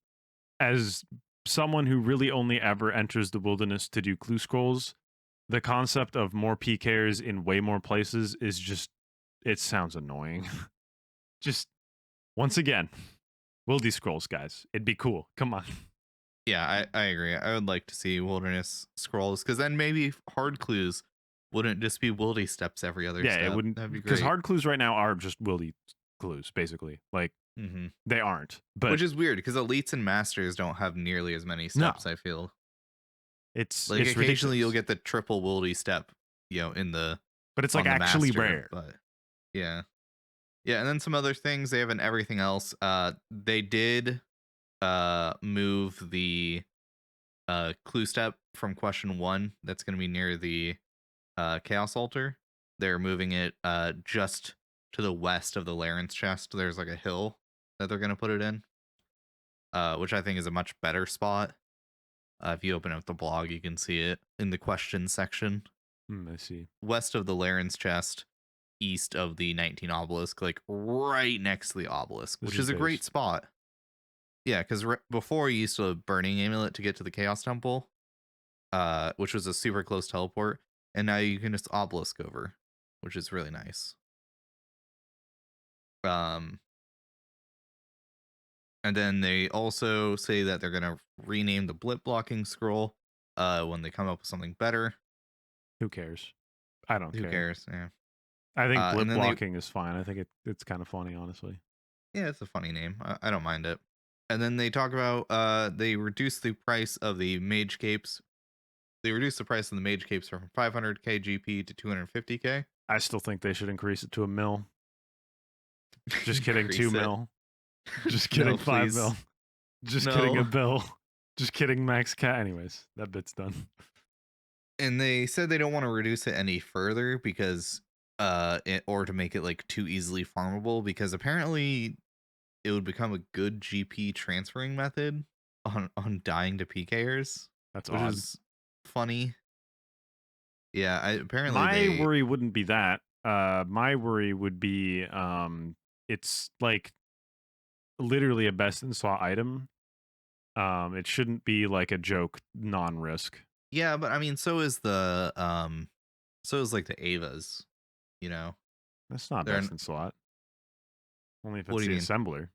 as someone who really only ever enters the wilderness to do clue scrolls, the concept of more PKers in way more places is just, it sounds annoying. Just once again, wildy scrolls, guys. It'd be cool. Come on. yeah, I agree. I would like to see wilderness scrolls because then maybe hard clues wouldn't just be wildy steps every other Yeah, it step. wouldn't, That'd be because great. hard clues right now are just wildy clues, basically. Like Hmm. they aren't. But Which is weird because elites and masters don't have nearly as many no, steps, I feel. Like it's occasionally you'll ridiculous. get the triple wildy step, in the But it's like on the actually master, rare. but yeah. Yeah, and then some other things they have in everything else. They did move the clue step from question 1 that's going to be near the chaos altar. They're moving it just to the west of the Laren's chest. There's like a hill that they're going to put it in, which I think is a much better spot. If you open up the blog, you can see it in the question section. I see. West of the Laren's chest, east of the 19 obelisk, like right next to the obelisk, This which is is a great base. spot. Yeah, because before you used to have burning amulet to get to the chaos temple, which was a super close teleport, and now you can just obelisk over, which is really nice. Um, and then they also say that they're gonna rename the blip blocking scroll when they come up with something better. Who cares? I don't Who care. cares? Yeah. I think And blip then they blocking is fine. I think it's kind of funny, honestly. yeah, it's a funny name. I don't mind it. And then they talk about they reduced the price of the mage capes. They reduced the price of the mage capes from 500k GP to 250k. I still think they should increase it to a mil. Just kidding, 2 Increase it. mil. Just No, kidding, 5 please. mil. Just kidding, a No. bill. Just kidding, max cat. Anyways, that bit's done. And they said they don't want to reduce it any further because or to make it like too easily farmable, because apparently it would become a good GP transferring method on dying to PKers, That's which odd. is funny. Yeah, apparently My they worry wouldn't be that. My worry would be it's like literally a best in slot item. It shouldn't be like a joke non-risk. yeah, but I mean so is like the Avas, you know. That's not They're best in slot. Only if what it's do you the mean? assembler.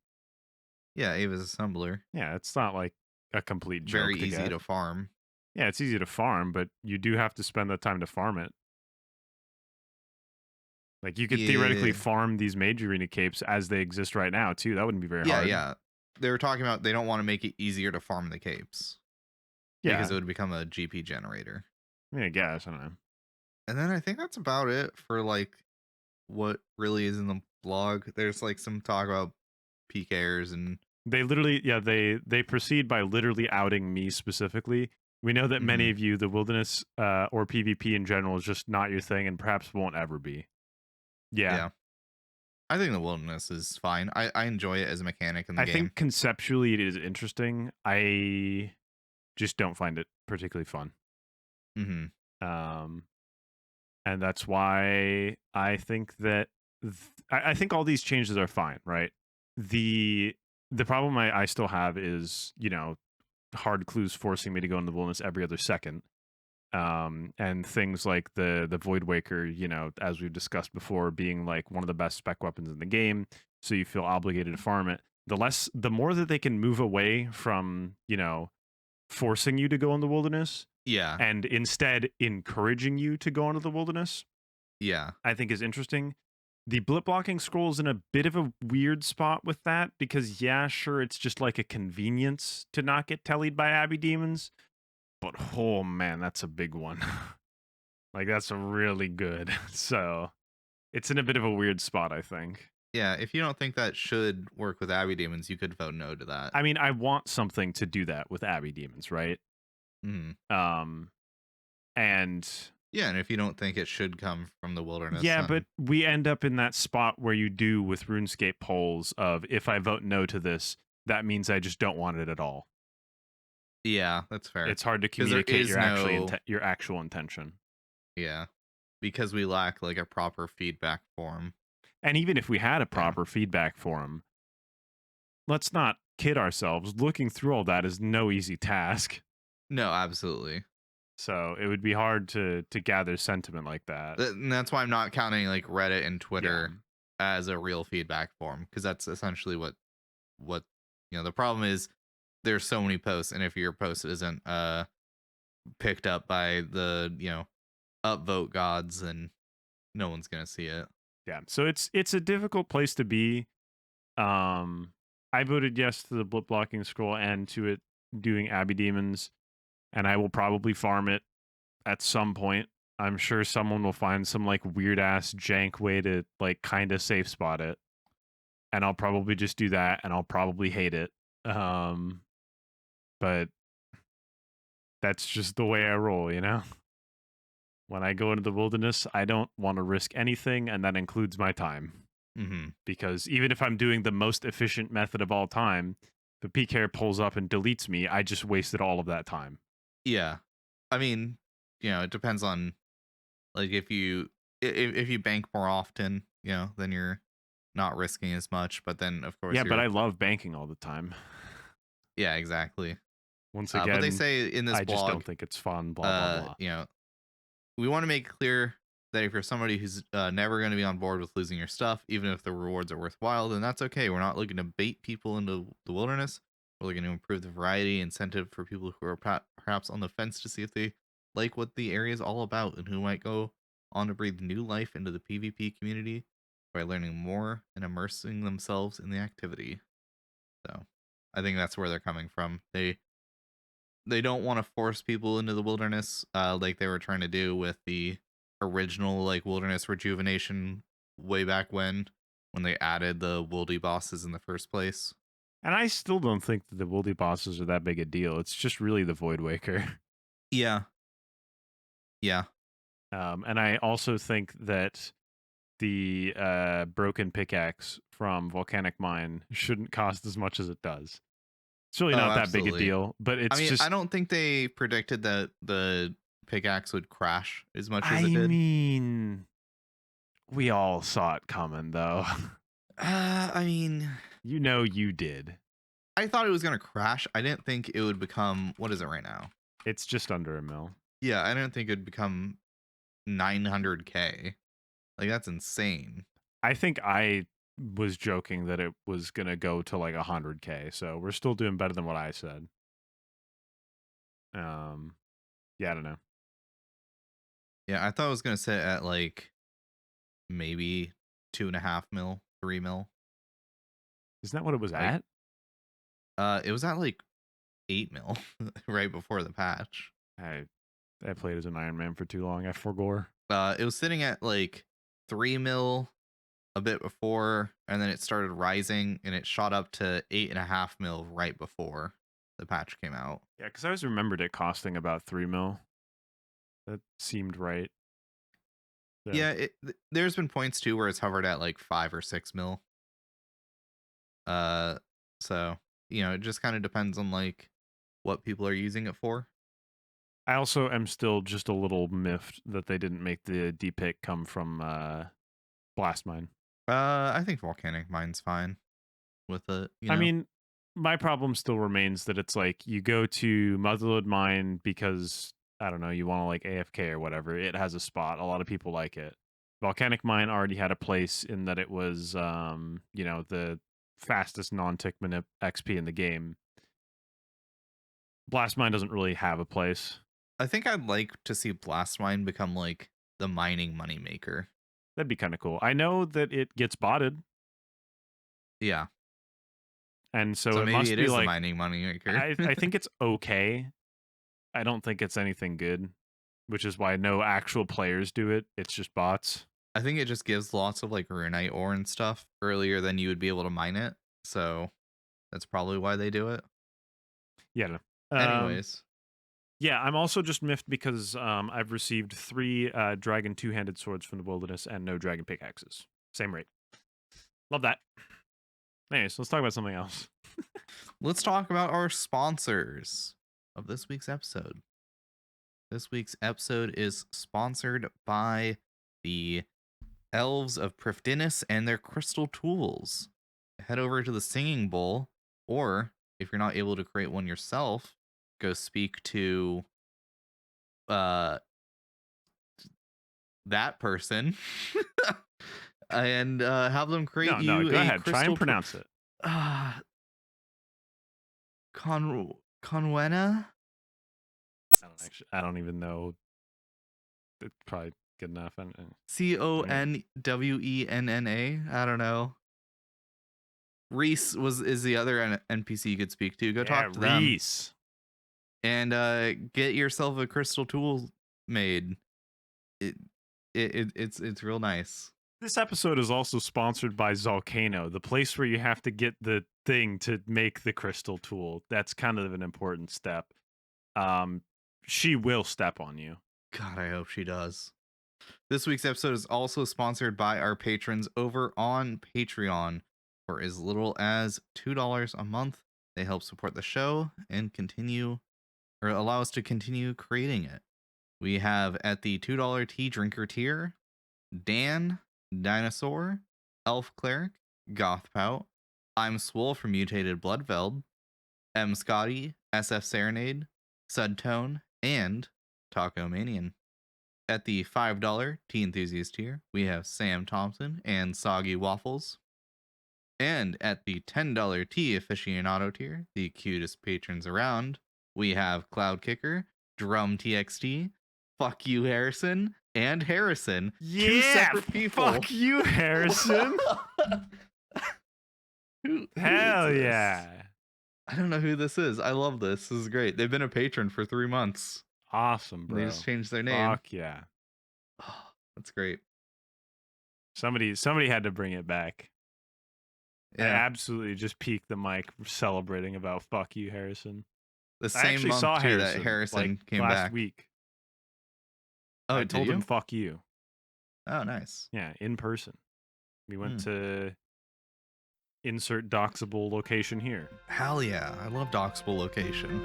Yeah, Ava's assembler. Yeah, it's not like a complete Very joke to easy get. to farm. Yeah, it's easy to farm, but you do have to spend the time to farm it. Like you could theoretically Yeah. farm these major arena capes as they exist right now too. That wouldn't be very Yeah, hard. yeah. They were talking about they don't want to make it easier to farm the capes because Yeah, it would become a GP generator. I mean, I guess I don't know. And then I think that's about it for like what really is in the blog. There's like some talk about PKers and They literally, yeah, they proceed by literally outing me specifically. We know that many mhm, of you, the wilderness or PvP in general, is just not your thing, and perhaps won't ever be. Yeah, yeah. I think the wilderness is fine. I enjoy it as a mechanic in the I game. think conceptually it is interesting. I just don't find it particularly fun. Mhm. Um, and that's why I think that I think all these changes are fine, right? The the problem I still have is, you know, hard clues forcing me to go in the wilderness every other second. And things like the Void Waker, you know, as we've discussed before, being like one of the best spec weapons in the game, so you feel obligated to farm it. The more that they can move away from, you know, forcing you to go in the wilderness Yeah. and instead encouraging you to go into the wilderness, Yeah. I think is interesting. The blip blocking scroll is in a bit of a weird spot with that because, yeah, sure, it's just like a convenience to not get tellied by Abbey demons, but oh man, that's a big one. Like that's really good. So it's in a bit of a weird spot, I think. Yeah, if you don't think that should work with Abbey Demons, you could vote no to that. I mean, I want something to do that with Abbey demons, right? Mhm. Um, and Yeah, and if you don't think it should come from the wilderness, yeah, but then we end up in that spot where you do with RuneScape polls of if I vote no to this, that means I just don't want it at all. yeah, that's fair. It's hard to Because there communicate is your no your actual intention. yeah, because we lack like a proper feedback form. And even if we had a Yeah. proper feedback form, let's not kid ourselves. Looking through all that is no easy task. No, absolutely. So it would be hard to gather sentiment like that. And that's why I'm not counting like Reddit and Yeah. Twitter as a real feedback form, because that's essentially what the problem is. There's so many posts, and if your post isn't picked up by the upvote gods, then no one's gonna see it. Yeah. So it's a difficult place to be. Um I voted yes to the blip blocking scroll and to it doing Abbey Demons, and I will probably farm it at some point. I'm sure someone will find some like weird ass jank way to like kind of safe spot it. And I'll probably just do that and I'll probably hate it. Um but that's just the way I roll, you know? When I go into the wilderness, I don't want to risk anything, and that includes my time. Mm-hmm. Because even if I'm doing the most efficient method of all time, the PKer pulls up and deletes me, I just wasted all of that time. Yeah, I mean, it depends on like if you bank more often, then you're not risking as much. But then of course Yeah, but you're I love banking all the time. yeah, exactly. Once But they again, say in this I just blog, don't think it's fun, blah, blah, blah. we want to make clear that if you're somebody who's never going to be on board with losing your stuff, even if the rewards are worthwhile, then that's okay. We're not looking to bait people into the wilderness. We're looking to improve the variety incentive for people who are perhaps on the fence to see if they like what the area is all about and who might go on to breathe new life into the PvP community by learning more and immersing themselves in the activity. So I think that's where they're coming from. They don't want to force people into the wilderness, like they were trying to do with the original like wilderness rejuvenation way back when they added the wildy bosses in the first place. And I still don't think that the wildy bosses are that big a deal. It's just really the Void Waker. Yeah. Yeah. And I also think that the broken pickaxe from Volcanic Mine shouldn't cost as much as it does. It's really not that big a deal, but it's just... I don't think they predicted that the pickaxe would crash as much as it did. I mean, we all saw it coming, though. I mean... You know you did. I thought it was going to crash. I didn't think it would become... What is it right now? It's just under a mil. Yeah, I didn't think it would become 900k. Like, that's insane. I think I was joking that it was going to go to like 100k, so we're still doing better than what I said. Yeah, I don't know. Yeah, I thought it was going to sit at like maybe 2.5 mil, 3 mil. Isn't that what it was at? It was at like 8 mil right before the patch. I played as an Iron Man for too long. I forgore. It was sitting at like 3 mil a bit before, and then it started rising, and it shot up to 8.5 mil right before the patch came out. Yeah, because I always remembered it costing about 3 mil. That seemed right. So. Yeah, there's been points too where it's hovered at like 5 or 6 mil. So you know, it just kind of depends on like what people are using it for. I also am still just a little miffed that they didn't make the D-pick come from Blast Mine. I think Volcanic Mine's fine with it. You know? I mean, my problem still remains that it's like you go to Motherlode Mine because, I don't know, you want to like AFK or whatever. It has a spot. A lot of people like it. Volcanic Mine already had a place in that it was, you know, the fastest non-tick manip XP in the game. Blast Mine doesn't really have a place. I think I'd like to see Blast Mine become like the mining moneymaker. That'd be kind of cool. I know that it gets botted. Yeah. And so it maybe must it be is like the mining moneymaker. I think it's okay. I don't think it's anything good, which is why no actual players do it. It's just bots. I think it just gives lots of like runite ore and stuff earlier than you would be able to mine it. So that's probably why they do it. Yeah. Anyways. Yeah, I'm also just miffed because I've received 3 dragon 2-handed swords from the wilderness and no dragon pickaxes. Same rate. Love that. Anyways, let's talk about something else. Let's talk about our sponsors of this week's episode. This week's episode is sponsored by the Elves of Prifddinas and their crystal tools. Head over to the Singing Bowl, or if you're not able to create one yourself, go speak to that person and have them create you go a ahead. Try and pronounce it. Conwenna? I don't even know. It's probably good enough. Conwenna. I don't know. Reese is the other NPC you could speak to. Go talk to Reese. them. And get yourself a crystal tool made. It's real nice. This episode is also sponsored by Zolcano, the place where you have to get the thing to make the crystal tool. That's kind of an important step. She will step on you. God, I hope she does. This week's episode is also sponsored by our patrons over on Patreon. For as little as $2 a month, they help support the show and allow us to continue creating it. We have at the $2 tea drinker tier, Dan, Dinosaur, Elf Cleric, Gothpout, I'm Swole from Mutated Bloodveld, M. Scotty, SF Serenade, Sudtone, and Taco Manian. At the $5 tea enthusiast tier, we have Sam Thompson and Soggy Waffles. And at the $10 tea aficionado tier, the cutest patrons around, we have Cloud Kicker, Drum TXT, Fuck You Harrison, and Harrison. Yeah, 2 separate people. Fuck you, Harrison. Hell yeah. I don't know who this is. I love this. This is great. They've been a patron for 3 months. Awesome, And they just bro. changed their name. Fuck yeah. Oh, that's great. Somebody had to bring it back. I Yeah. absolutely just peaked the mic celebrating about fuck you, Harrison. The I same actually month saw too Harrison, that Harrison like came last back. week. Oh, I did told him you? fuck you. Oh, nice. Yeah, in person. We went Hmm. to insert doxable location here. Hell yeah. I love doxable location.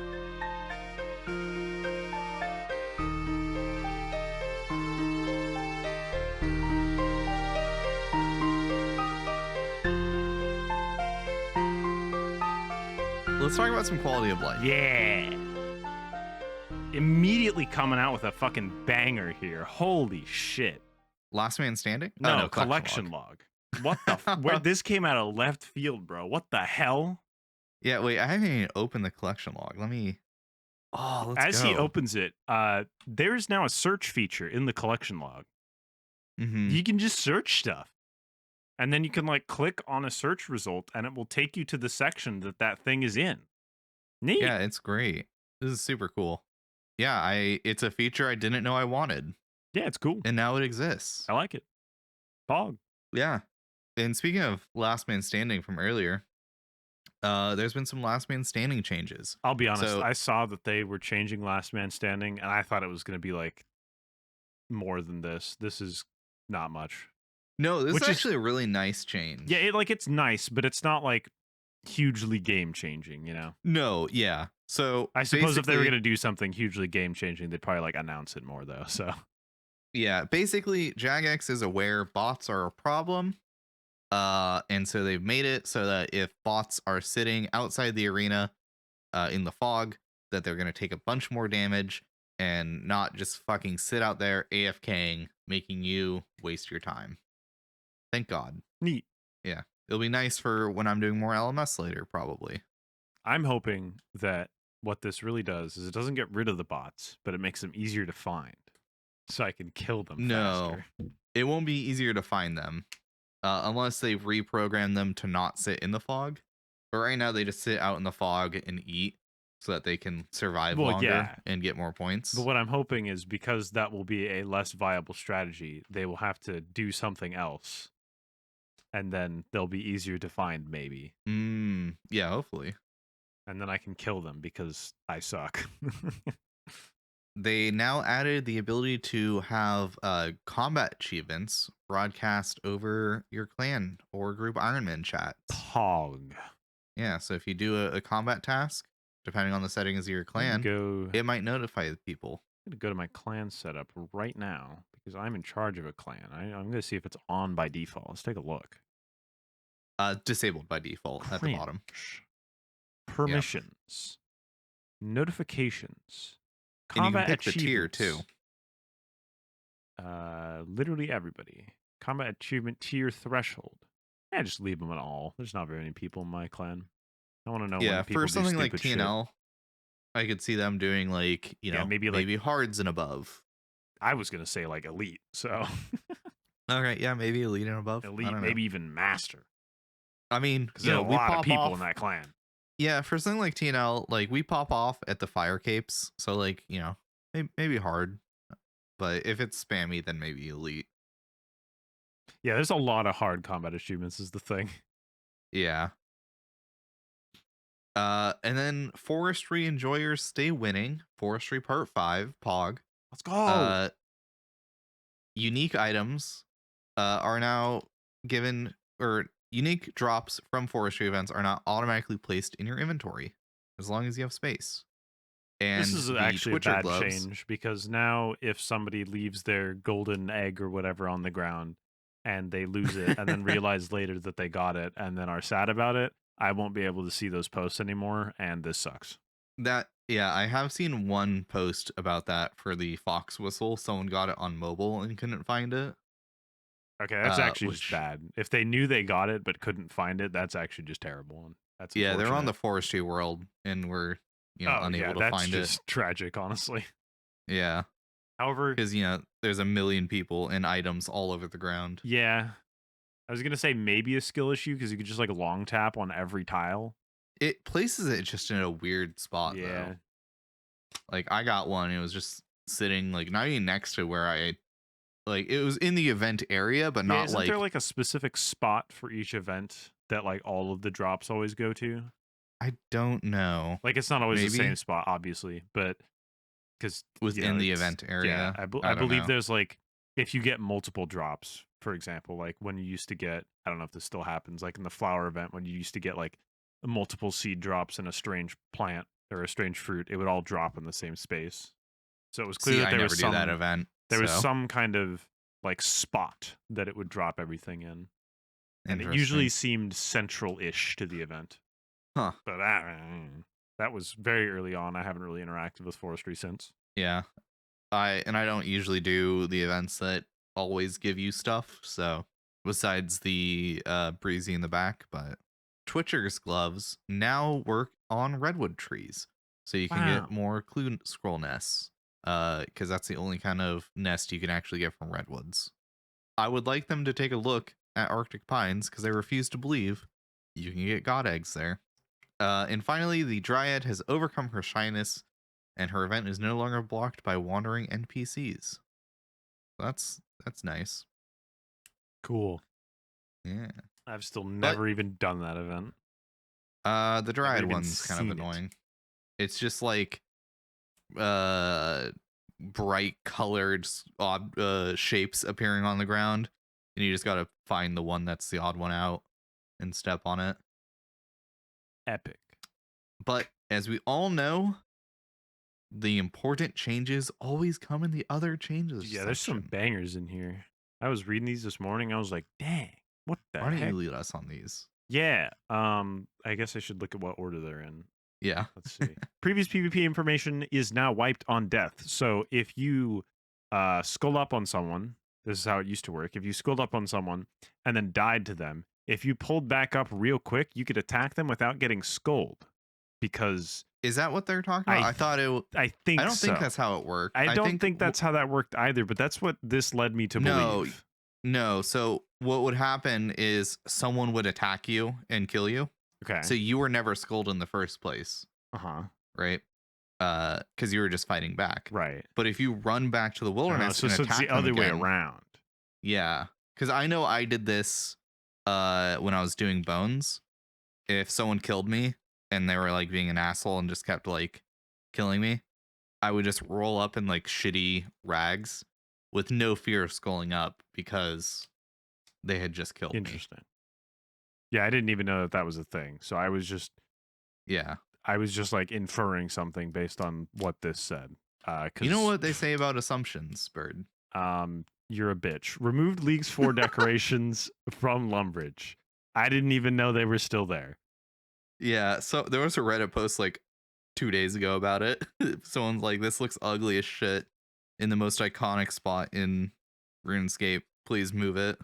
Let's talk about some quality of life. Yeah. Immediately coming out with a fucking banger here. Holy shit. Last Man Standing? No, Oh, no, collection log. What the where this came out of left field, bro. What the hell? Yeah, wait, I haven't even opened the collection log. Let me. Oh, let's As go. he opens it, there is now a search feature in the collection log. Mm-hmm. You can just search stuff. And then you can like click on a search result and it will take you to the section that that thing is in. Neat. Yeah, it's great. This is super cool. Yeah, it's a feature I didn't know I wanted. Yeah, it's cool. And now it exists. I like it. Pog. Yeah. And speaking of Last Man Standing from earlier, there's been some Last Man Standing changes. I'll be honest, So, I saw that they were changing Last Man Standing and I thought it was going to be like more than this. This is not much. no, this Which is is- actually a really nice change. Yeah, it's nice, but it's not like hugely game changing, you know? No, yeah. So I suppose if they were basically- going to do something hugely game changing, they'd probably like announce it more though. So yeah, basically Jagex is aware bots are a problem. And so they've made it so that if bots are sitting outside the arena in the fog, that they're going to take a bunch more damage and not just fucking sit out there AFKing, making you waste your time. Thank God. neat. Yeah. It'll be nice for when I'm doing more LMS later, probably. I'm hoping that what this really does is it doesn't get rid of the bots, but it makes them easier to find. So I can kill them No, faster. it won't be easier to find them unless they've reprogrammed them to not sit in the fog. But right now they just sit out in the fog and eat so that they can survive longer and get more points. But what I'm hoping is because that will be a less viable strategy, they will have to do something else. And then they'll be easier to find, maybe. Yeah, hopefully. And then I can kill them because I suck. They now added the ability to have combat achievements broadcast over your clan or group Ironman chat. Pog. Yeah, so if you do a combat task, depending on the settings of your clan, it might notify the people. I'm going to go to my clan setup right now because I'm in charge of a clan. I'm going to see if it's on by default. Let's take a look. Disabled by default at the bottom. Permissions. Yep. Notifications. And you can Combat pick the tier too. Literally everybody. Combat achievement tier threshold. Yeah, just leave them at all. There's not very many people in my clan. I want to know. Yeah, when people for something do like stupid TNL, shit. I could see them doing like maybe hards and above. I was gonna say like elite. So. Okay, yeah, maybe elite and above. Elite, maybe even master. I mean, there's a lot of people in that clan. Yeah, for something like TNL, like we pop off at the fire capes, so like maybe hard, but if it's spammy, then maybe elite. Yeah, there's a lot of hard combat achievements. Is the thing. Yeah. And then forestry enjoyers stay winning. Forestry Part 5, Pog. Let's go. Unique items are now given, or unique drops from forestry events are not automatically placed in your inventory as long as you have space. And this is actually a bad change because now if somebody leaves their golden egg or whatever on the ground and they lose it and then realize later that they got it and then are sad about it, I won't be able to see those posts anymore, and this sucks. Yeah, I have seen one post about that for the fox whistle. Someone got it on mobile and couldn't find it. Okay, that's actually just bad. If they knew they got it but couldn't find it, that's actually just terrible. That's they're on the forestry world and we're unable to find it. That's just tragic, honestly. Yeah. However, because there's a million people and items all over the ground. Yeah, I was gonna say maybe a skill issue because you could just like long tap on every tile. It places it just in a weird spot though. Yeah. Like I got one, it was just sitting like not even next to where I like it was in the event area, but Yeah, not isn't there like like a specific spot for each event that like all of the drops always go to? I don't know. Like it's not always the same Maybe spot, obviously, but because within the it's event yeah, area. I I don't believe know. there's like if you get multiple drops, for example, like when you used to get, I don't know if this still happens, like in the flower event when you used to get like multiple seed drops in a strange plant or a strange fruit, it would all drop in the same space. So it was clear See, that I never do that event, there was so some kind of like spot that it would drop everything in, and it usually interesting. seemed central-ish to the event. Huh. But that was very early on. I haven't really interacted with forestry since. Yeah. I don't usually do the events that always give you stuff, so besides the breezy in the back, but Twitcher's gloves now work on redwood trees. So you can get Wow. more clue scroll nests. Because that's the only kind of nest you can actually get from redwoods. I would like them to take a look at Arctic pines because I refuse to believe you can get god eggs there. And finally, the Dryad has overcome her shyness, and her event is no longer blocked by wandering NPCs. That's nice. Cool. Yeah. I've still But never even done that event. the Never Dryad even one's kind of seen it. annoying. It's just like uh bright colored odd shapes appearing on the ground, and you just gotta find the one that's the odd one out and step on it. Epic. But as we all know, the important changes always come in the other changes Yeah, there's some section. bangers in here. I was reading these this morning. I was like, dang, what the Why don't you heck? lead us on these? Yeah. I guess I should look at what order they're in. Yeah. Let's see. Previous PvP information is now wiped on death. So if you skull up on someone, this is how it used to work. If you skulled up on someone and then died to them, if you pulled back up real quick, you could attack them without getting skulled. Because Is that what they're talking about? I I thought it. I I think don't think so. that's how it worked. I I don't think think that's how that worked either, but that's what this led me to no, believe. no. So what would happen is someone would attack you and kill you. Okay. So you were never skulled in the first place, Uh-huh. right? Because you were just fighting back. Right. But if you run back to the wilderness and So it's attack the them other way again, around. yeah. Because I know I did this when I was doing bones. If someone killed me and they were like being an asshole and just kept like killing me, I would just roll up in like shitty rags with no fear of sculling up because they had just killed me. Interesting. Yeah, I didn't even know that was a thing. So I was just Yeah. like inferring something based on what this said. You know what they say about assumptions, Bird? You're a bitch. Removed Leagues 4 decorations from Lumbridge. I didn't even know they were still there. Yeah, so there was a Reddit post like 2 days ago about it. Someone's like, this looks ugly as shit in the most iconic spot in RuneScape. Please move it.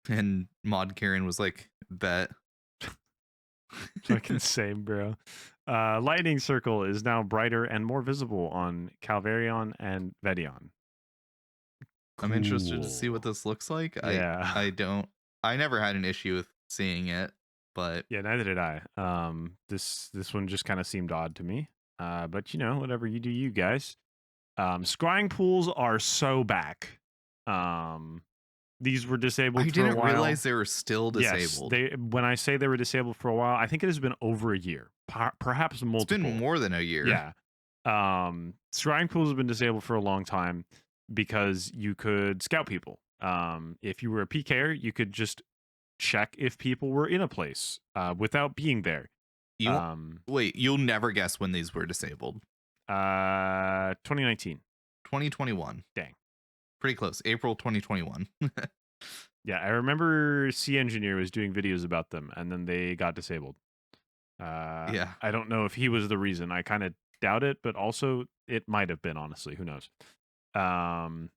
And Mod Kieran was like, bet. Fucking same, bro. Lightning Circle is now brighter and more visible on Calvarion and Vedion. I'm interested to see what this looks like. Yeah. I never had an issue with seeing it, but Yeah, neither did I. This one just kind of seemed odd to me. But you know, whatever you do, you guys. Scrying pools are so back. These were disabled I for a didn't while. realize they were still disabled. Yes, when I say they were disabled for a while, I think it has been over a year, perhaps multiple. It's been more than a year. Yeah. Scrying pools have been disabled for a long time because you could scout people. If you were a PKer, you could just check if people were in a place without being there. Wait, you'll never guess when these were disabled. 2019. 2021. Dang. Pretty close. April 2021. Yeah, I remember C Engineer was doing videos about them, and then they got disabled. Yeah. I don't know if he was the reason. I kind of doubt it, but also it might have been, honestly. Who knows? But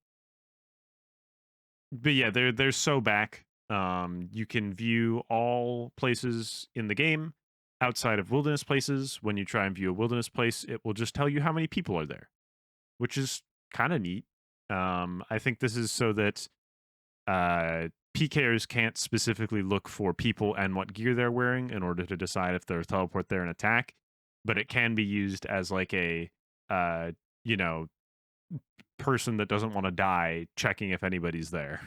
yeah, they're so back. You can view all places in the game outside of wilderness places. When you try and view a wilderness place, it will just tell you how many people are there, which is kind of neat. I think this is so that PKers can't specifically look for people and what gear they're wearing in order to decide if they'll teleport there and attack, but it can be used as like a, you know, person that doesn't want to die checking if anybody's there.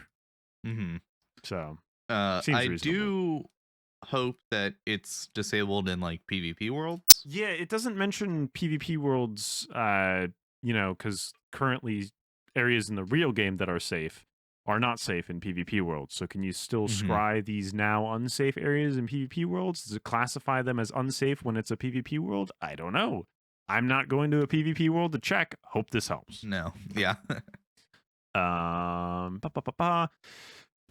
Mm-hmm. So, seems I reasonable. do hope that it's disabled in like PvP worlds. Yeah, it doesn't mention PvP worlds, you know, because currently areas in the real game that are safe are not safe in PvP worlds. So can you still Mhm. scry these now unsafe areas in PvP worlds? Does it classify them as unsafe when it's a PvP world? I don't know. I'm not going to a PvP world to check. Hope this helps. No. Yeah. Ba, ba, ba, ba.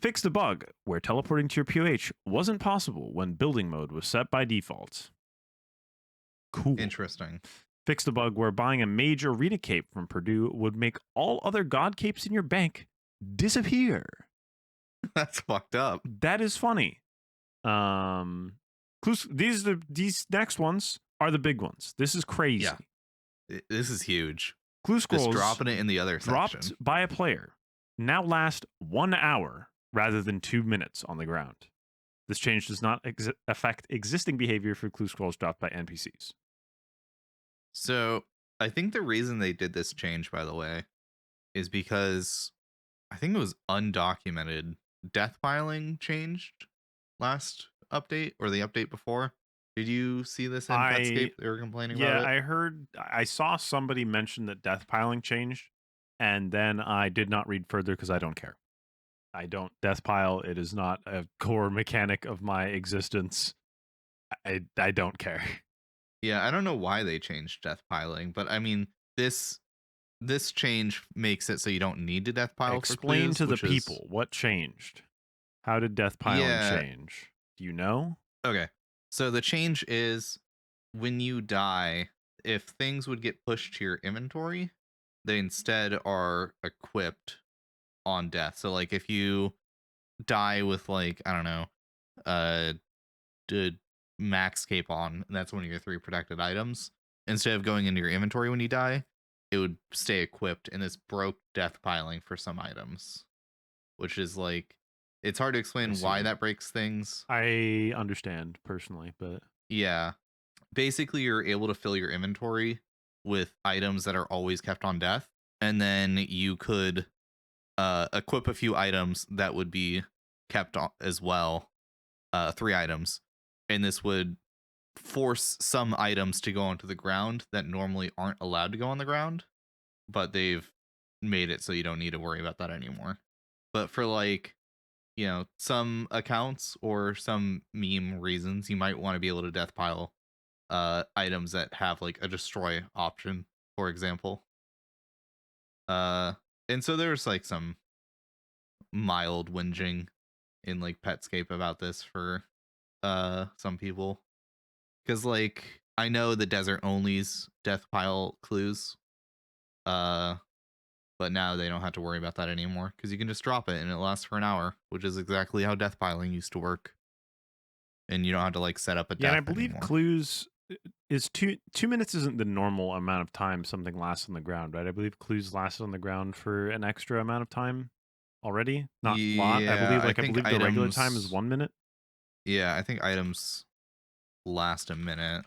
Fixed a bug where teleporting to your POH wasn't possible when building mode was set by default. Cool. Interesting. Fixed a bug where buying a mage arena cape from Purdue would make all other god capes in your bank disappear. That's fucked up. That is funny. These next ones are the big ones. This is crazy. Yeah. This is huge. Clue Just scrolls dropping it in the other dropped section. by a player now last 1 hour rather than 2 minutes on the ground. This change does not affect existing behavior for clue scrolls dropped by NPCs. So I think the reason they did this change, by the way, is because I think it was undocumented death piling changed last update or the update before. Did you see this in Petscape? They were complaining about it. I saw somebody mention that death piling changed, and then I did not read further because I don't care. I don't death pile. It is not a core mechanic of my existence. I don't care. Yeah, I don't know why they changed death piling, but I mean this change makes it so you don't need to death pile Explain for clues, to the people what changed. How did death piling change? Do you know? Okay. So the change is when you die, if things would get pushed to your inventory, they instead are equipped on death. So like if you die with like, I don't know, the max cape on, and that's one of your 3 protected items, instead of going into your inventory when you die, it would stay equipped, and this broke death piling for some items, which is like, it's hard to explain why that breaks things. I understand personally, but yeah, basically you're able to fill your inventory with items that are always kept on death, and then you could equip a few items that would be kept on as well, 3 items, and this would force some items to go onto the ground that normally aren't allowed to go on the ground, but they've made it so you don't need to worry about that anymore. But for like, you know, some accounts or some meme reasons, you might want to be able to death pile items that have like a destroy option, for example. And so there's like some mild whinging in like Petscape about this for some people, because like I know the desert only's death pile clues, but now they don't have to worry about that anymore because you can just drop it and it lasts for an hour, which is exactly how death piling used to work, and you don't have to like set up a death. And I believe anymore. clues is 2 minutes isn't the normal amount of time something lasts on the ground, right? I believe clues lasted on the ground for an extra amount of time already, not a lot. I believe I believe the regular time is 1 minute. Yeah, I think items last a minute.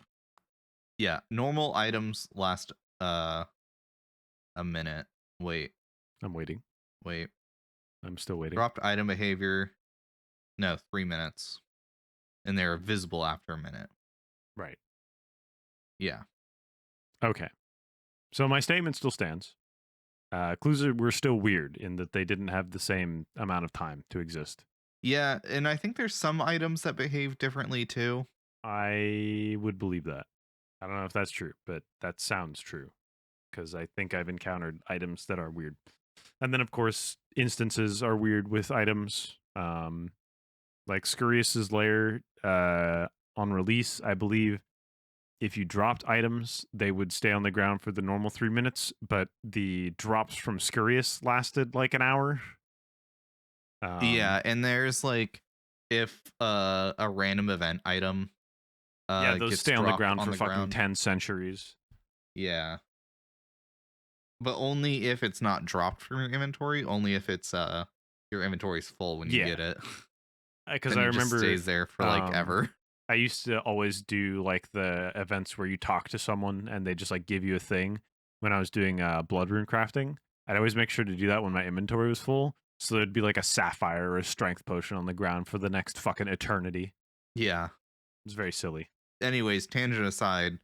Yeah, normal items last a minute. Wait. I'm waiting. Wait. I'm still waiting. Dropped item behavior. No, 3 minutes. And they're visible after a minute. Right. Yeah. Okay. So my statement still stands. Clues were still weird in that they didn't have the same amount of time to exist. Yeah, and I think there's some items that behave differently too. I would believe that. I don't know if that's true, but that sounds true because I think I've encountered items that are weird. And then, of course, instances are weird with items. Like Scurrious's Lair on release, I believe if you dropped items, they would stay on the ground for the normal 3 minutes, but the drops from Scurious lasted like an hour. Yeah, and there's like if a random event item yeah, those gets stay on the ground on for the fucking ground. 10 centuries. Yeah. But only if it's not dropped from your inventory, only if it's your inventory's full when you Yeah. get it. Because Then I it just remember stays there for like ever. I used to always do like the events where you talk to someone and they just like give you a thing when I was doing blood rune crafting. I'd always make sure to do that when my inventory was full. So there'd be like a sapphire or a strength potion on the ground for the next fucking eternity. Yeah. It's very silly. Anyways, tangent aside,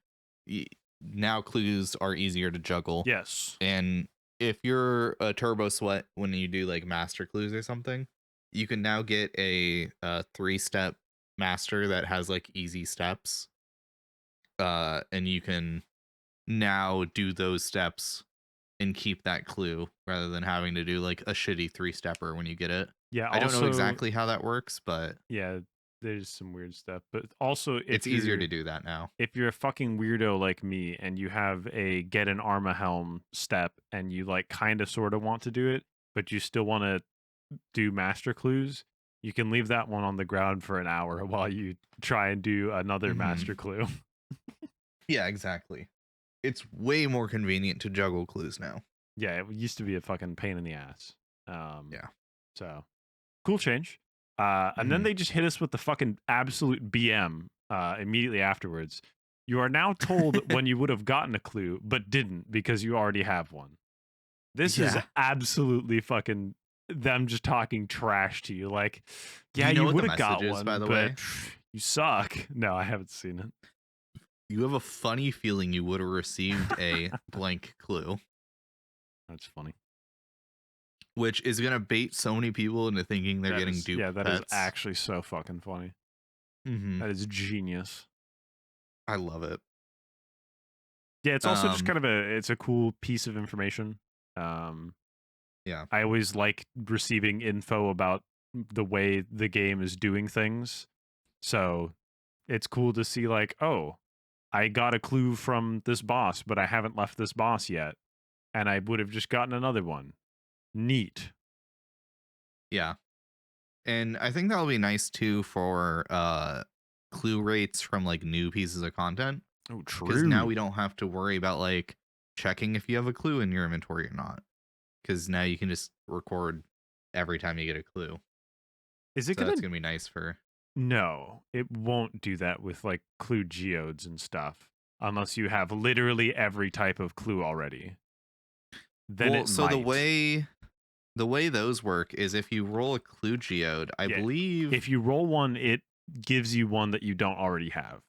now clues are easier to juggle. Yes. And if you're a turbo sweat when you do like master clues or something, you can now get a 3-step master that has like easy steps. And you can now do those steps and keep that clue rather than having to do like a shitty 3-stepper when you get it. Yeah. I don't know Also, exactly how that works, but yeah, there's some weird stuff. But also, it's easier to do that now. if you're a fucking weirdo like me and you have a get an Arma helm step and you like kind of sort of want to do it, but you still want to do master clues, you can leave that one on the ground for an hour while you try and do another master clue. Yeah, exactly. It's way more convenient to juggle clues now. Yeah, it used to be a fucking pain in the ass. Yeah. So cool change. And then they just hit us with the fucking absolute BM immediately afterwards. You are now told when you would have gotten a clue, but didn't because you already have one. This is absolutely fucking them just talking trash to you. Like, yeah, you would have got one, by the but way? you suck. No, I haven't seen it. You have a funny feeling you would have received a blank clue. That's funny. Which is going to bait so many people into thinking they're getting duped. Yeah, that is actually so fucking funny. That is genius. I love it. Yeah, it's also just kind of it's a cool piece of information. Yeah. I always like receiving info about the way the game is doing things. So it's cool to see like, oh, I got a clue from this boss, but I haven't left this boss yet. And I would have just gotten another one. Neat. Yeah. And I think that'll be nice too for clue rates from like new pieces of content. Oh, true. Because now we don't have to worry about like checking if you have a clue in your inventory or not. Because now you can just record every time you get a clue. Is it that's gonna be nice for? No, it won't do that with like clue geodes and stuff, unless you have literally every type of clue already. Then well, so the way those work is if you roll a clue geode, I believe if you roll one, it gives you one that you don't already have.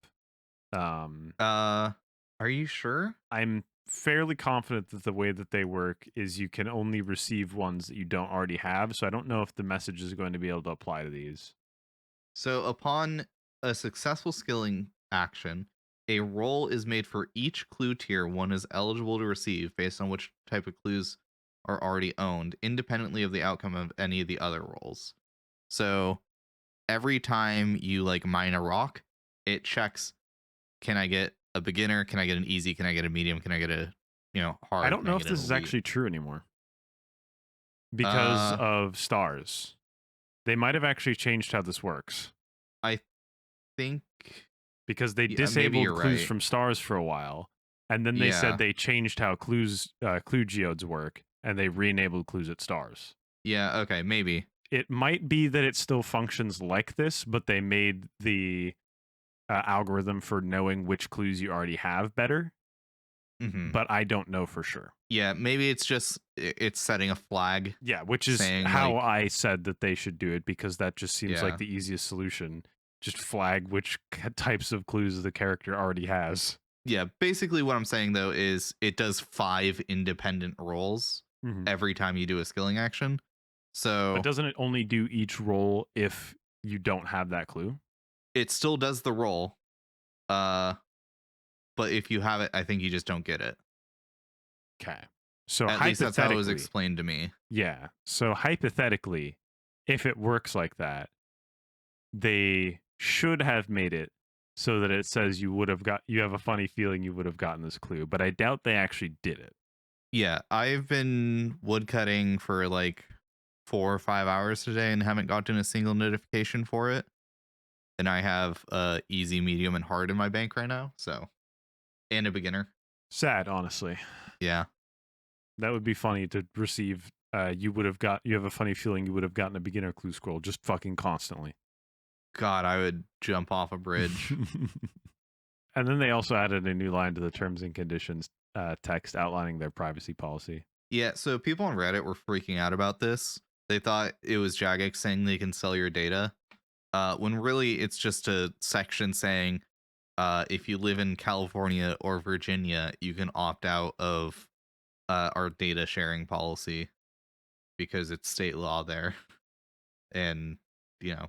Are you sure? I'm fairly confident that the way that they work is you can only receive ones that you don't already have. So I don't know if the message is going to be able to apply to these. So upon a successful skilling action, a roll is made for each clue tier one is eligible to receive based on which type of clues are already owned, independently of the outcome of any of the other rolls. So every time you like mine a rock, it checks, can I get a beginner? Can I get an easy? Can I get a medium? Can I get a hard? I don't know if this is actually true anymore because of stars. They might have actually changed how this works. I think because they disabled clues from stars for a while, and then they said they changed how clue geodes work, and they re-enabled clues at stars. Yeah, okay, maybe. It might be that it still functions like this, but they made the algorithm for knowing which clues you already have better. But I don't know for sure. Yeah, maybe it's just it's setting a flag. Yeah, which is how I said that they should do it, because that just seems like the easiest solution. Just flag which types of clues the character already has. Yeah, basically what I'm saying though is it does 5 independent rolls every time you do a skilling action. So but doesn't it only do each roll if you don't have that clue? It still does the roll. But if you have it, I think you just don't get it. Okay. So at least that's how it was explained to me. Yeah. So hypothetically, if it works like that, they should have made it so that it says you have a funny feeling you would have gotten this clue, but I doubt they actually did it. Yeah, I've been woodcutting for like 4 or 5 hours today and haven't gotten a single notification for it. And I have easy, medium, and hard in my bank right now, so and a beginner. Sad, honestly. Yeah. That would be funny to receive you have a funny feeling you would have gotten a beginner clue scroll just fucking constantly. God, I would jump off a bridge. And then they also added a new line to the terms and conditions text outlining their privacy policy. Yeah, so people on Reddit were freaking out about this. They thought it was Jagex saying they can sell your data, when really it's just a section saying if you live in California or Virginia, you can opt out of our data sharing policy because it's state law there. And,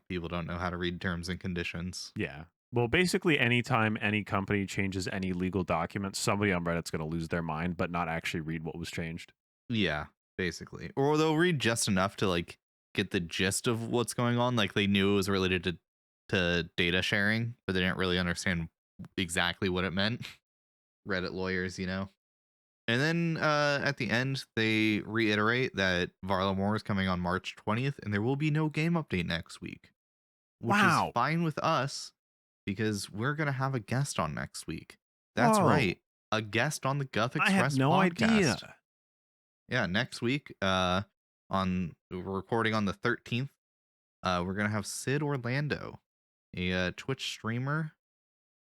people don't know how to read terms and conditions. Yeah. Well, basically, anytime any company changes any legal document, somebody on Reddit's going to lose their mind, but not actually read what was changed. Yeah, basically. Or they'll read just enough to like get the gist of what's going on. Like they knew it was related to data sharing, but they didn't really understand exactly what it meant. Reddit lawyers, And then at the end, they reiterate that Varlamore is coming on March 20th, and there will be no game update next week, which is fine with us because we're going to have a guest on next week. That's right. A guest on the Guthix I had no idea. Yeah, next week, we're recording on the 13th. We're going to have Sid Orlando, a Twitch streamer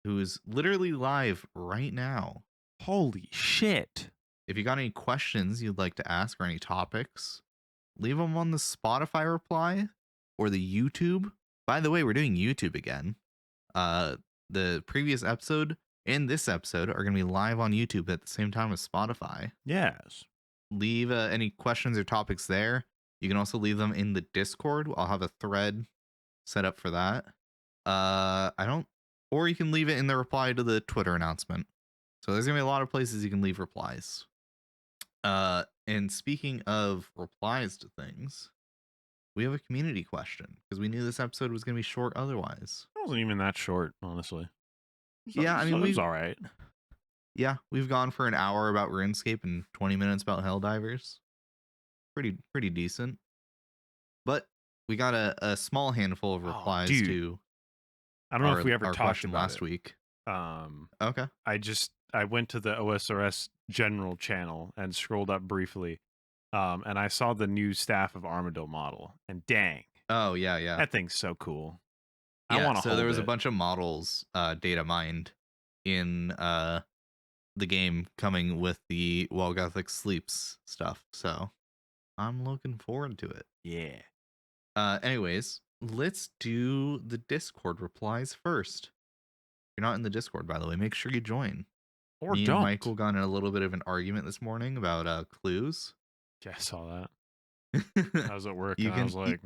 who's literally live right now. Holy shit. If you got any questions you'd like to ask or any topics, leave them on the Spotify reply or the YouTube. By the way, we're doing YouTube again. The previous episode and this episode are going to be live on YouTube at the same time as Spotify. Yes. Leave any questions or topics there. You can also leave them in the Discord. I'll have a thread set up for that. Or you can leave it in the reply to the Twitter announcement. So there's gonna be a lot of places you can leave replies. And speaking of replies to things, we have a community question because we knew this episode was gonna be short otherwise. It wasn't even that short, honestly. Yeah, I mean, it was all right. Yeah, we've gone for an hour about RuneScape and 20 minutes about Helldivers. Pretty decent. But we got a small handful of replies to. I don't know if we ever talked about last week. Okay. I went to the OSRS general channel and scrolled up briefly, and I saw the new Staff of Armadillo model, and dang. Oh yeah. That thing's so cool. Yeah, I want to. So there was a bunch of models data mined in the game coming with the While Guthix Sleeps stuff. So I'm looking forward to it. Yeah. Anyways, let's do the Discord replies first. If you're not in the Discord, by the way, make sure you join. Or Me don't. and Michael got in a little bit of an argument this morning about clues. Yeah, I saw that. I was at work and I was like,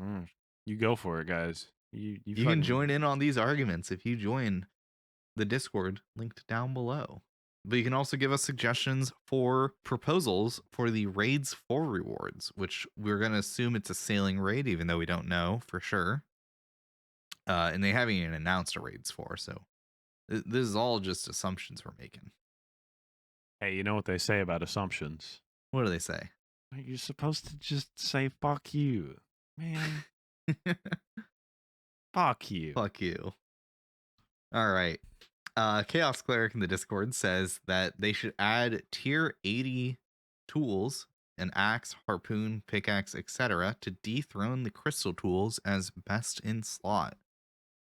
you go for it, guys. You can join in on these arguments if you join the Discord linked down below. But you can also give us suggestions for proposals for the Raids 4 rewards, which we're going to assume it's a sailing raid, even though we don't know for sure. And they haven't even announced a Raids 4, so this is all just assumptions we're making. Hey, you know what they say about assumptions? What do they say? You're supposed to just say, fuck you. Man. Fuck you. Fuck you. All right. Chaos Cleric in the Discord says that they should add tier 80 tools, an axe, harpoon, pickaxe, etc., to dethrone the crystal tools as best in slot.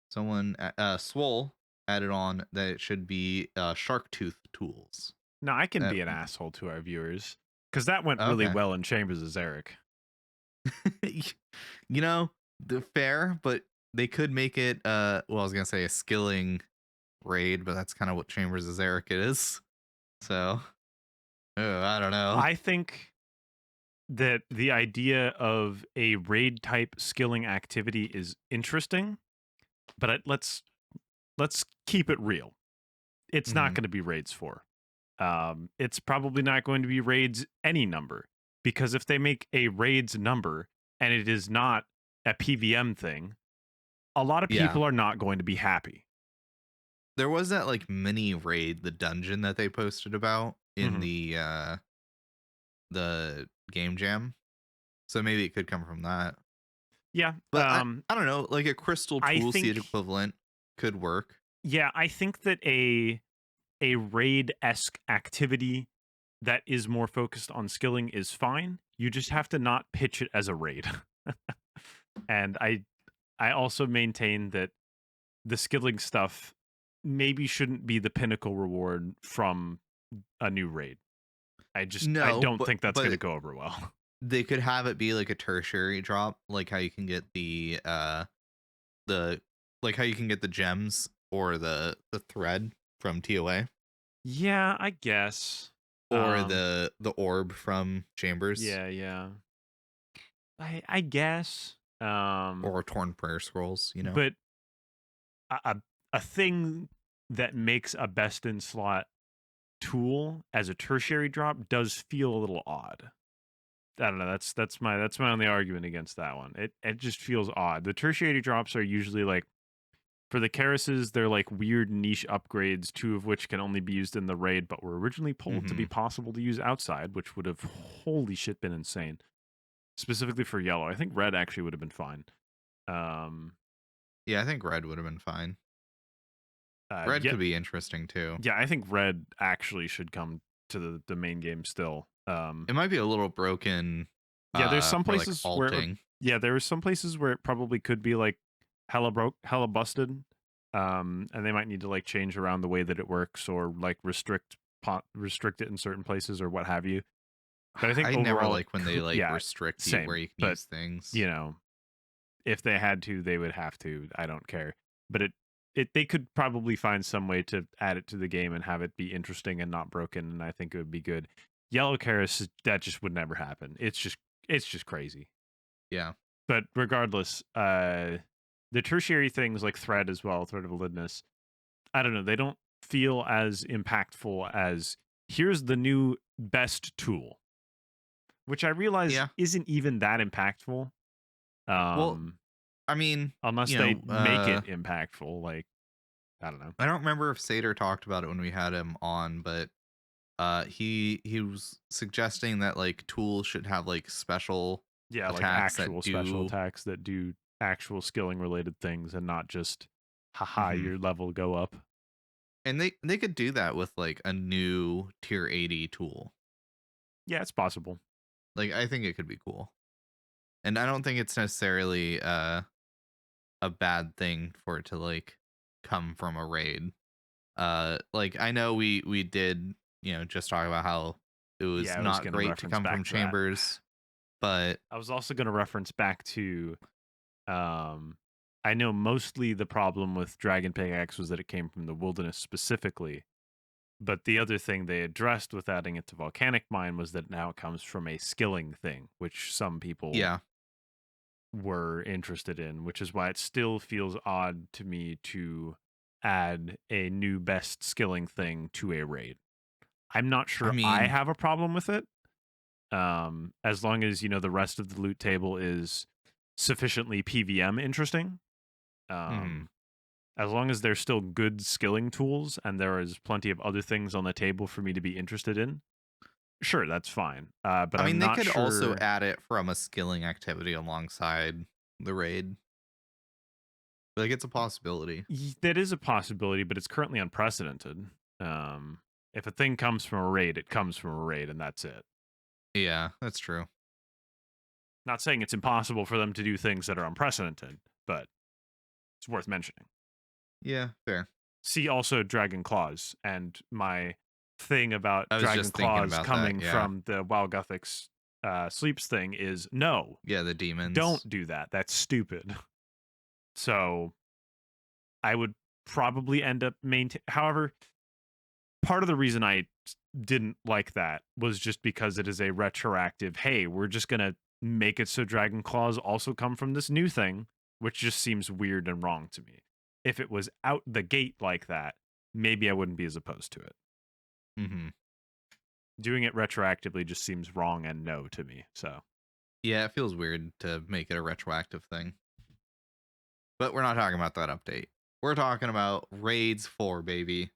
Someone, Swole, added on that it should be shark tooth tools. Now, I can be an asshole to our viewers because that went really well in Chambers as Eric. Fair, but they could make it, I was going to say a skilling raid, but that's kind of what Chambers as Eric is. So, I don't know. I think that the idea of a raid type skilling activity is interesting, but let's keep it real. It's not going to be raids 4. It's probably not going to be raids any number, because if they make a raids number and it is not a PVM thing, a lot of people are not going to be happy. There was that like mini raid, the dungeon that they posted about in the game jam. So maybe it could come from that. Yeah. But I don't know, like a crystal tool seed equivalent could work. Yeah, I think that a raid-esque activity that is more focused on skilling is fine. You just have to not pitch it as a raid. And I also maintain that the skilling stuff maybe shouldn't be the pinnacle reward from a new raid. I No, don't think that's going to but go over well. they could have it be like a tertiary drop, like how you can get the like how you can get the gems or the thread from TOA Yeah, I guess. or the orb from Chambers Yeah. I guess. or torn prayer scrolls, you know. But a a thing that makes a best in slot tool as a tertiary drop does feel a little odd. I don't know. That's my only argument against that one. It just feels odd. The tertiary drops are usually like for the Kerases, they're like weird niche upgrades, two of which can only be used in the raid, but were originally pulled to be possible to use outside, which would have holy shit been insane. Specifically for yellow. I think red actually would have been fine. Yeah, I think red would have been fine. Red Yeah, could be interesting too. yeah, I think red actually should come to the main game still. It might be a little broken. Yeah, there's some for like places where alting. yeah, there are some places where it probably could be like hella busted. And they might need to like change around the way that it works or like restrict it in certain places or what have you. But I think I never overall, like when they like yeah, restrict you same. where you can But use things. you know, if they had to, they would have to. I don't care. But they could probably find some way to add it to the game and have it be interesting and not broken. And I think it would be good. Yellow Karis, that just would never happen. It's just crazy. Yeah. But regardless, the tertiary things like thread as well, thread of validness, I don't know. They don't feel as impactful as here's the new best tool, which I realize Yeah. isn't even that impactful. Well, I mean, Unless they make it impactful, like I don't know. I don't remember if Sater talked about it when we had him on, but he was suggesting that like tools should have like special Yeah, like attacks that actual special do attacks that do actual skilling related things and not just haha Mhm. your level go up. And they could do that with like a new tier 80 tool. Yeah, it's possible. Like I think it could be cool. And I don't think it's necessarily a bad thing for it to like come from a raid. Like I know we did, just talk about how it was Yeah, I was not gonna great to reference come back from to that. Chambers, but I was also gonna reference back to I know mostly the problem with Dragon Pickaxe was that it came from the wilderness specifically. But the other thing they addressed with adding it to Volcanic Mine was that now it comes from a skilling thing, which some people yeah. were interested in, which is why it still feels odd to me to add a new best skilling thing to a raid. I'm not I sure I mean, have a problem with it. As long as, the rest of the loot table is sufficiently PVM interesting. mhm. As long as there's still good skilling tools and there is plenty of other things on the table for me to be interested in, sure, that's fine. But I I'm mean, they not could also sure. add it from a skilling activity alongside the raid. Like it's a possibility. That is a possibility, but it's currently unprecedented. If a thing comes from a raid, it comes from a raid, and that's it. Yeah, that's true. Not saying it's impossible for them to do things that are unprecedented, but it's worth mentioning. Yeah, fair. See also Dragon Claws and my thing about I was Dragon just thinking Claws about that. coming Yeah. from the Wild Guthix sleeps thing is no, Yeah, the demons. don't do that. That's stupid. So I would probably end up maintain. However, part of the reason I didn't like that was just because it is a retroactive. Hey, we're just gonna make it so Dragon Claws also come from this new thing, which just seems weird and wrong to me. If it was out the gate like that, maybe I wouldn't be as opposed to it. Mhm. Doing it retroactively just seems wrong and no to me. So Yeah, it feels weird to make it a retroactive thing. But we're not talking about that update. We're talking about Raids 4, baby.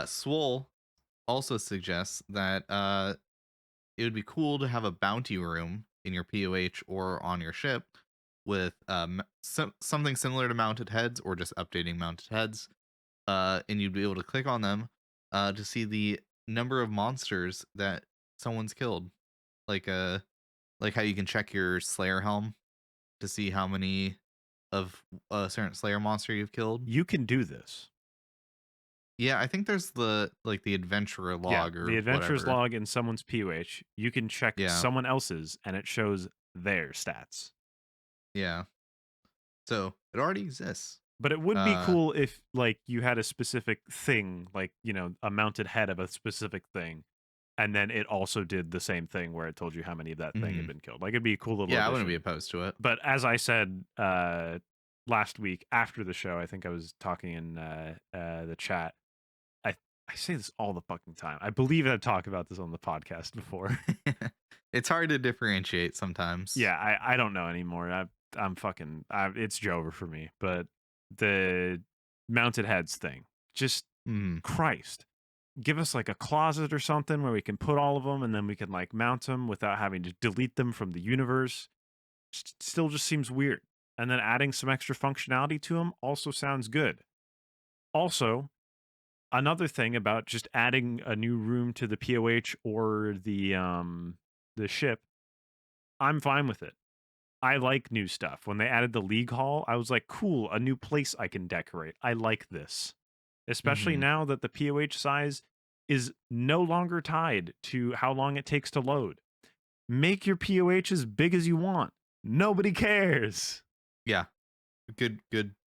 Swole also suggests that it would be cool to have a bounty room in your POH or on your ship with something similar to mounted heads or just updating mounted heads. And you'd be able to click on them to see the number of monsters that someone's killed. Like like how you can check your Slayer helm to see how many of a certain Slayer monster you've killed. You can do this. Yeah, I think there's the adventurer log the or adventurer's whatever. log in someone's POH. You can check Yeah, someone else's, and it shows their stats. yeah. So it already exists. But it would be Uh, cool if, like, you had a specific thing, like, a mounted head of a specific thing, and then it also did the same thing where it told you how many of that thing had mhm. been killed. Like, it'd be a cool little Yeah, I wouldn't be addition. opposed to it. But as I said last week after the show, I think I was talking in the chat. I I say this all the fucking time. I believe I talked about this on the podcast before. It's hard to differentiate sometimes. Yeah, I don't know anymore. It's Jover for me. But the mounted heads thing, just Mm, Christ, give us like a closet or something where we can put all of them, and then we can like mount them without having to delete them from the universe. Still just seems weird. And then adding some extra functionality to them also sounds good. Also, another thing about just adding a new room to the POH or the ship, I'm fine with it. I like new stuff. When they added the league hall, I was like, cool, a new place I can decorate. I like this. Especially mhm. now that the POH size is no longer tied to how long it takes to load. Make your POH as big as you want. Nobody cares. Yeah. Good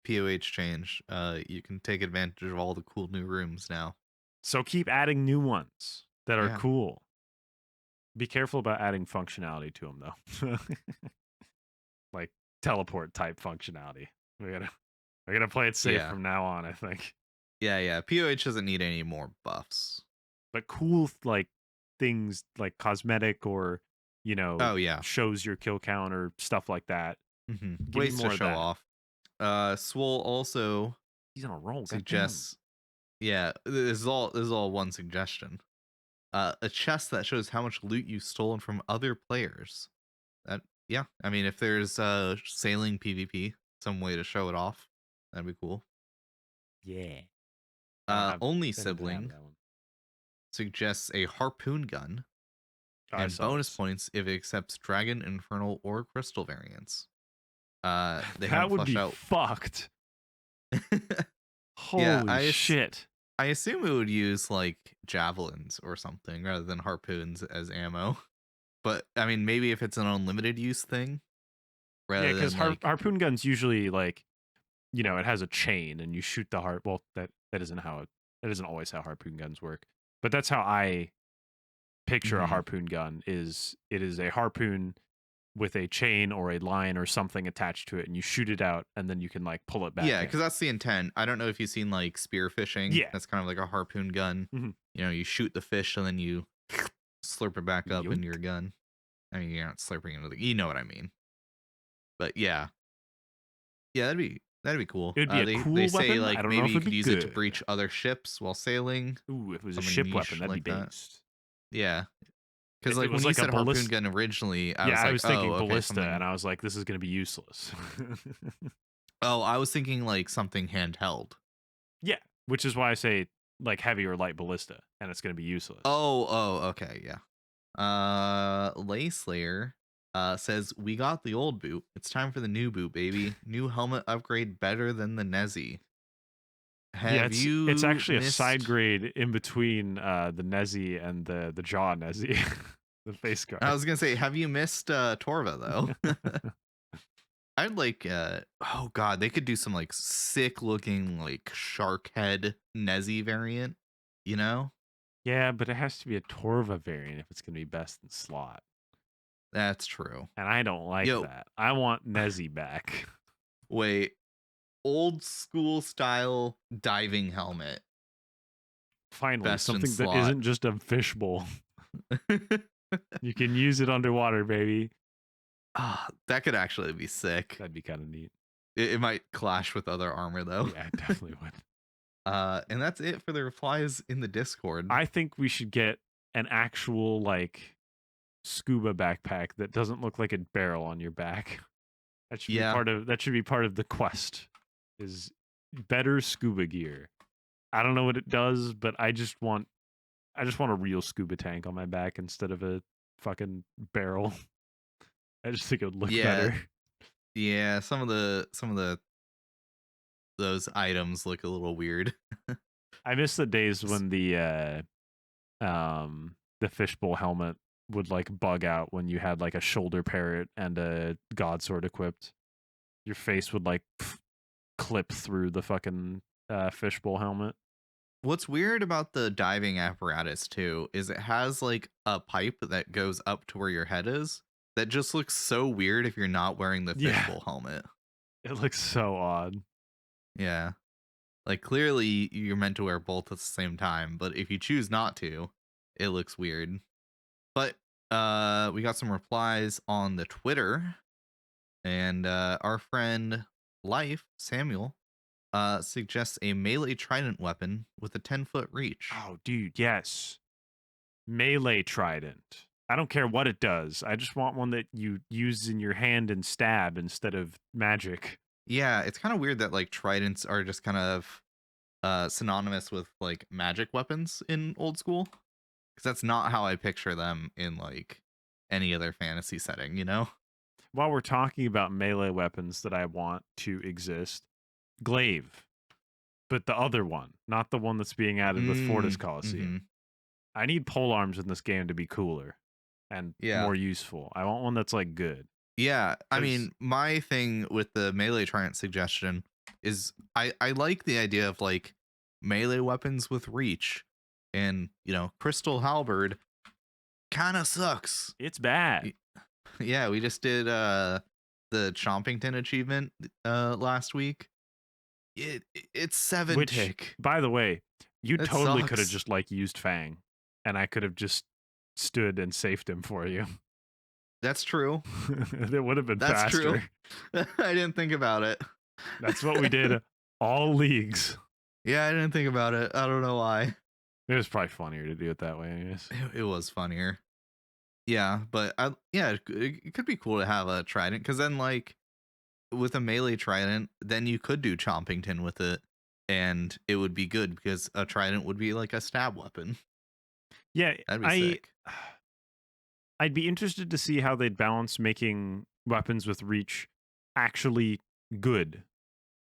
POH change. You can take advantage of all the cool new rooms now. So keep adding new ones that are Yeah. cool. Be careful about adding functionality to them though. Like teleport type functionality. We're gonna play it safe Yeah. from now on, I think. Yeah, yeah. POH doesn't need any more buffs. But cool like things like cosmetic or Oh yeah. shows your kill count or stuff like that. Give me Ways to more of show that. off. Swole also He's on a roll. Goddamn. suggests. Yeah, this is all one suggestion. A chest that shows how much loot you've stolen from other players. That yeah, I mean if there's sailing PvP, some way to show it off, that'd be cool. Yeah. I don't have. Only I didn't have sibling that one. suggests a harpoon gun I and saw bonus this. points if it accepts dragon, infernal, or crystal variants. They That haven't would fleshed be out. fucked. Yeah, Holy shit. I assume it would use like javelins or something rather than harpoons as ammo. But I mean, maybe if it's an unlimited use thing Yeah, rather because than like harpoon guns usually like it has a chain and you shoot the heart. Well, that isn't that isn't always how harpoon guns work. But that's how I picture a mhm. harpoon gun. It is a harpoon with a chain or a line or something attached to it, and you shoot it out, and then you can like pull it back Yeah, in. because that's the intent. I don't know if you've seen like spear fishing. Yeah. That's kind of like a harpoon gun. Mhm. You know, you shoot the fish and then you slurp it back up into your Yoink. gun. I mean, you're not slurping into the, you know what I mean. But yeah, yeah, that'd be cool. It would be a They cool say weapon. I like don't know maybe if you it'd could be use it to good. breach other ships while sailing. Ooh, if it was a Something ship weapon, niche that'd be like that. based. Yeah, because If it like when was you like a said harpoon ballista, gun originally, I yeah, was I like, was oh, thinking okay, ballista, and something. I was like, this is going to be useless. Oh, I was thinking like something handheld. Yeah, which is why I say like heavy or light ballista, and it's going to be useless. Okay, yeah. Lay Slayer says we got the old boot. It's time for the new boot, baby. New helmet upgrade better than the Nezzy. Yeah, Have it's you actually a side missed? grade in between the Nezzy and the jaw Nezzy, the face I guard. was gonna say, have you missed Torva though? I'd like oh god, they could do some like sick looking like shark head Nezzy variant, you know? Yeah, but it has to be a Torva variant if it's going to be best in slot. That's true. And I don't like Yo, that. I want Nezzy back. wait, old school style diving helmet, Finally, best in something that slot. isn't just a fishbowl. You can use it underwater, baby. Ah, that could actually be sick. That'd be kind of neat. It might clash with other armor though. Yeah, it definitely would. And that's it for the replies in the Discord. I think we should get an actual like scuba backpack that doesn't look like a barrel on your back. Yeah, That should be part of the quest. Is better scuba gear. I don't know what it does, but I just want I just want a real scuba tank on my back instead of a fucking barrel. I just think it would look Yeah, better. yeah. Some of the those items look a little weird. I miss the days when the fishbowl helmet would like bug out when you had like a shoulder parrot and a god sword equipped. Your face would like clip through the fucking fishbowl helmet. What's weird about the diving apparatus too is it has like a pipe that goes up to where your head is that just looks so weird if you're not wearing the Yeah, fishbowl helmet. it looks so odd. Yeah. Like clearly you're meant to wear both at the same time, but if you choose not to, it looks weird. But we got some replies on the Twitter, and our friend Life Samuel suggests a melee trident weapon with a 10-foot reach. Oh, dude, yes. Melee trident. I don't care what it does. I just want one that you use in your hand and stab instead of magic. Yeah, it's kind of weird that like tridents are just kind of synonymous with like magic weapons in old school, because that's not how I picture them in like any other fantasy setting, you know? While we're talking about melee weapons that I want to exist, glaive, but the other one, not the one that's being added with Fortis Mm-hmm. Coliseum. I need pole arms in this game to be cooler and Yeah. more useful. I want one that's like good. Yeah, I 'Cause- mean, my thing with the melee trident suggestion is I like the idea of like melee weapons with reach, and you know, Crystal Halberd kind of sucks. It's bad. Yeah, we just did the Chompington achievement last week. It's 7 Which, tick. by the way, you It totally could have sucks. just like used Fang, and I could have just stood and safed him for you. That's true. It would have been That's true. faster. I didn't think about it. That's what we did all leagues. Yeah, I didn't think about it. I don't know why. It was probably funnier to do it that way, anyways. It was funnier. Yeah, but yeah, it could be cool to have a trident, because then like with a melee trident, then you could do Chompington with it, and it would be good because a trident would be like a stab weapon. Yeah, That'd be sick. I'd be interested to see how they'd balance making weapons with reach actually good.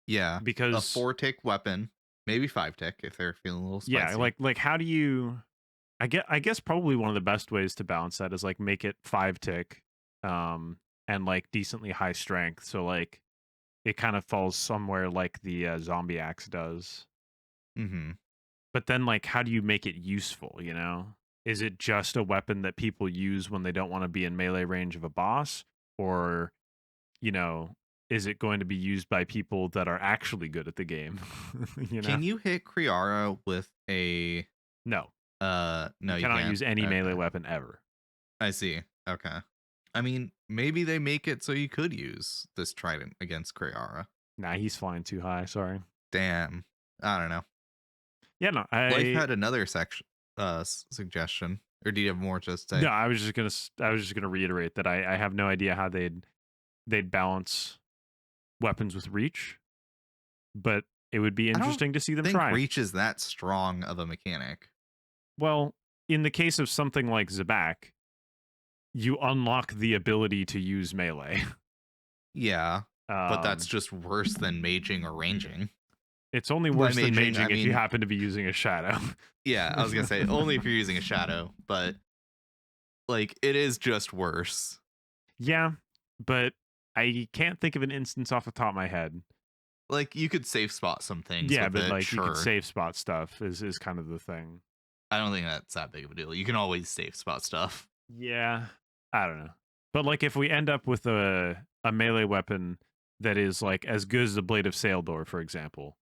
Yeah, a Because 4-tick weapon, maybe 5-tick if they're feeling a little spicy. yeah, like how do you I guess probably one of the best ways to balance that is like make it 5-tick and like decently high strength. So like it kind of falls somewhere like the zombie axe does. Mm-hmm. But then like how do you make it useful, you know? Is it just a weapon that people use when they don't want to be in melee range of a boss? Or, you know, is it going to be used by people that are actually good at the game? You know? Can you hit Kriara with a No. no, You you cannot can't. use any melee Okay. weapon ever. I see. Okay. I mean, maybe they make it so you could use this trident against Kriara. Nah, he's flying too high, sorry. Damn. I don't know. Yeah, no, Life had another section suggestion, or do you have more to say? no, I was just gonna reiterate that I have no idea how they'd balance weapons with reach, but it would be I don't interesting to see them think try. reach is that strong of a mechanic. Well, in the case of something like Zabak, you unlock the ability to use melee. Yeah, but that's Um, just worse than maging or ranging. it's only worse than maging, maging I if you mean- happen to be using a shadow. Yeah, I was gonna say only if you're using a shadow, but like it is just worse. Yeah, but I can't think of an instance off the top of my head. Like you could safe spot some things. Yeah, with but it, like sure. you could save spot stuff is kind of the thing. I don't think that's that big of a deal. You can always safe spot stuff. Yeah, I don't know. But like if we end up with a melee weapon that is like as good as the Blade of Saildor, for example,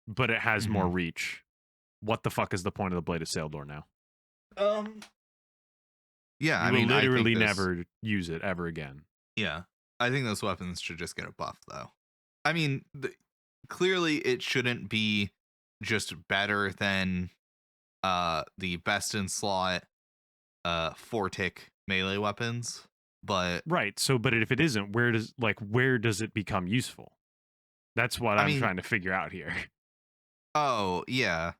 but it has more reach, what the fuck is the point of the Blade of Saildor now? Yeah, You I will mean, literally I think never use it ever again. Yeah, I think those weapons should just get a buff, though. I mean, clearly it shouldn't be just better than the best in slot 4-tick melee weapons, but Right. So, but if it isn't, where does it become useful? That's what I'm mean- trying to figure out here. oh yeah,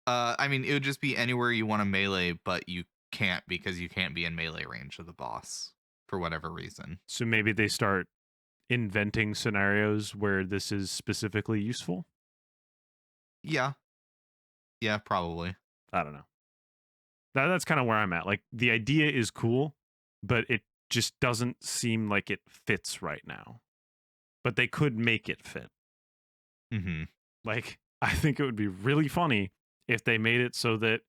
I mean, it would just be anywhere you want to melee, but you can't because you can't be in melee range of the boss for whatever reason. So maybe they start inventing scenarios where this is specifically useful. Yeah. Yeah, probably. I don't know. That's kind of where I'm at. Like, the idea is cool, but it just doesn't seem like it fits right now. But they could make it fit. Mm-hmm. Like, I think it would be really funny if they made it so that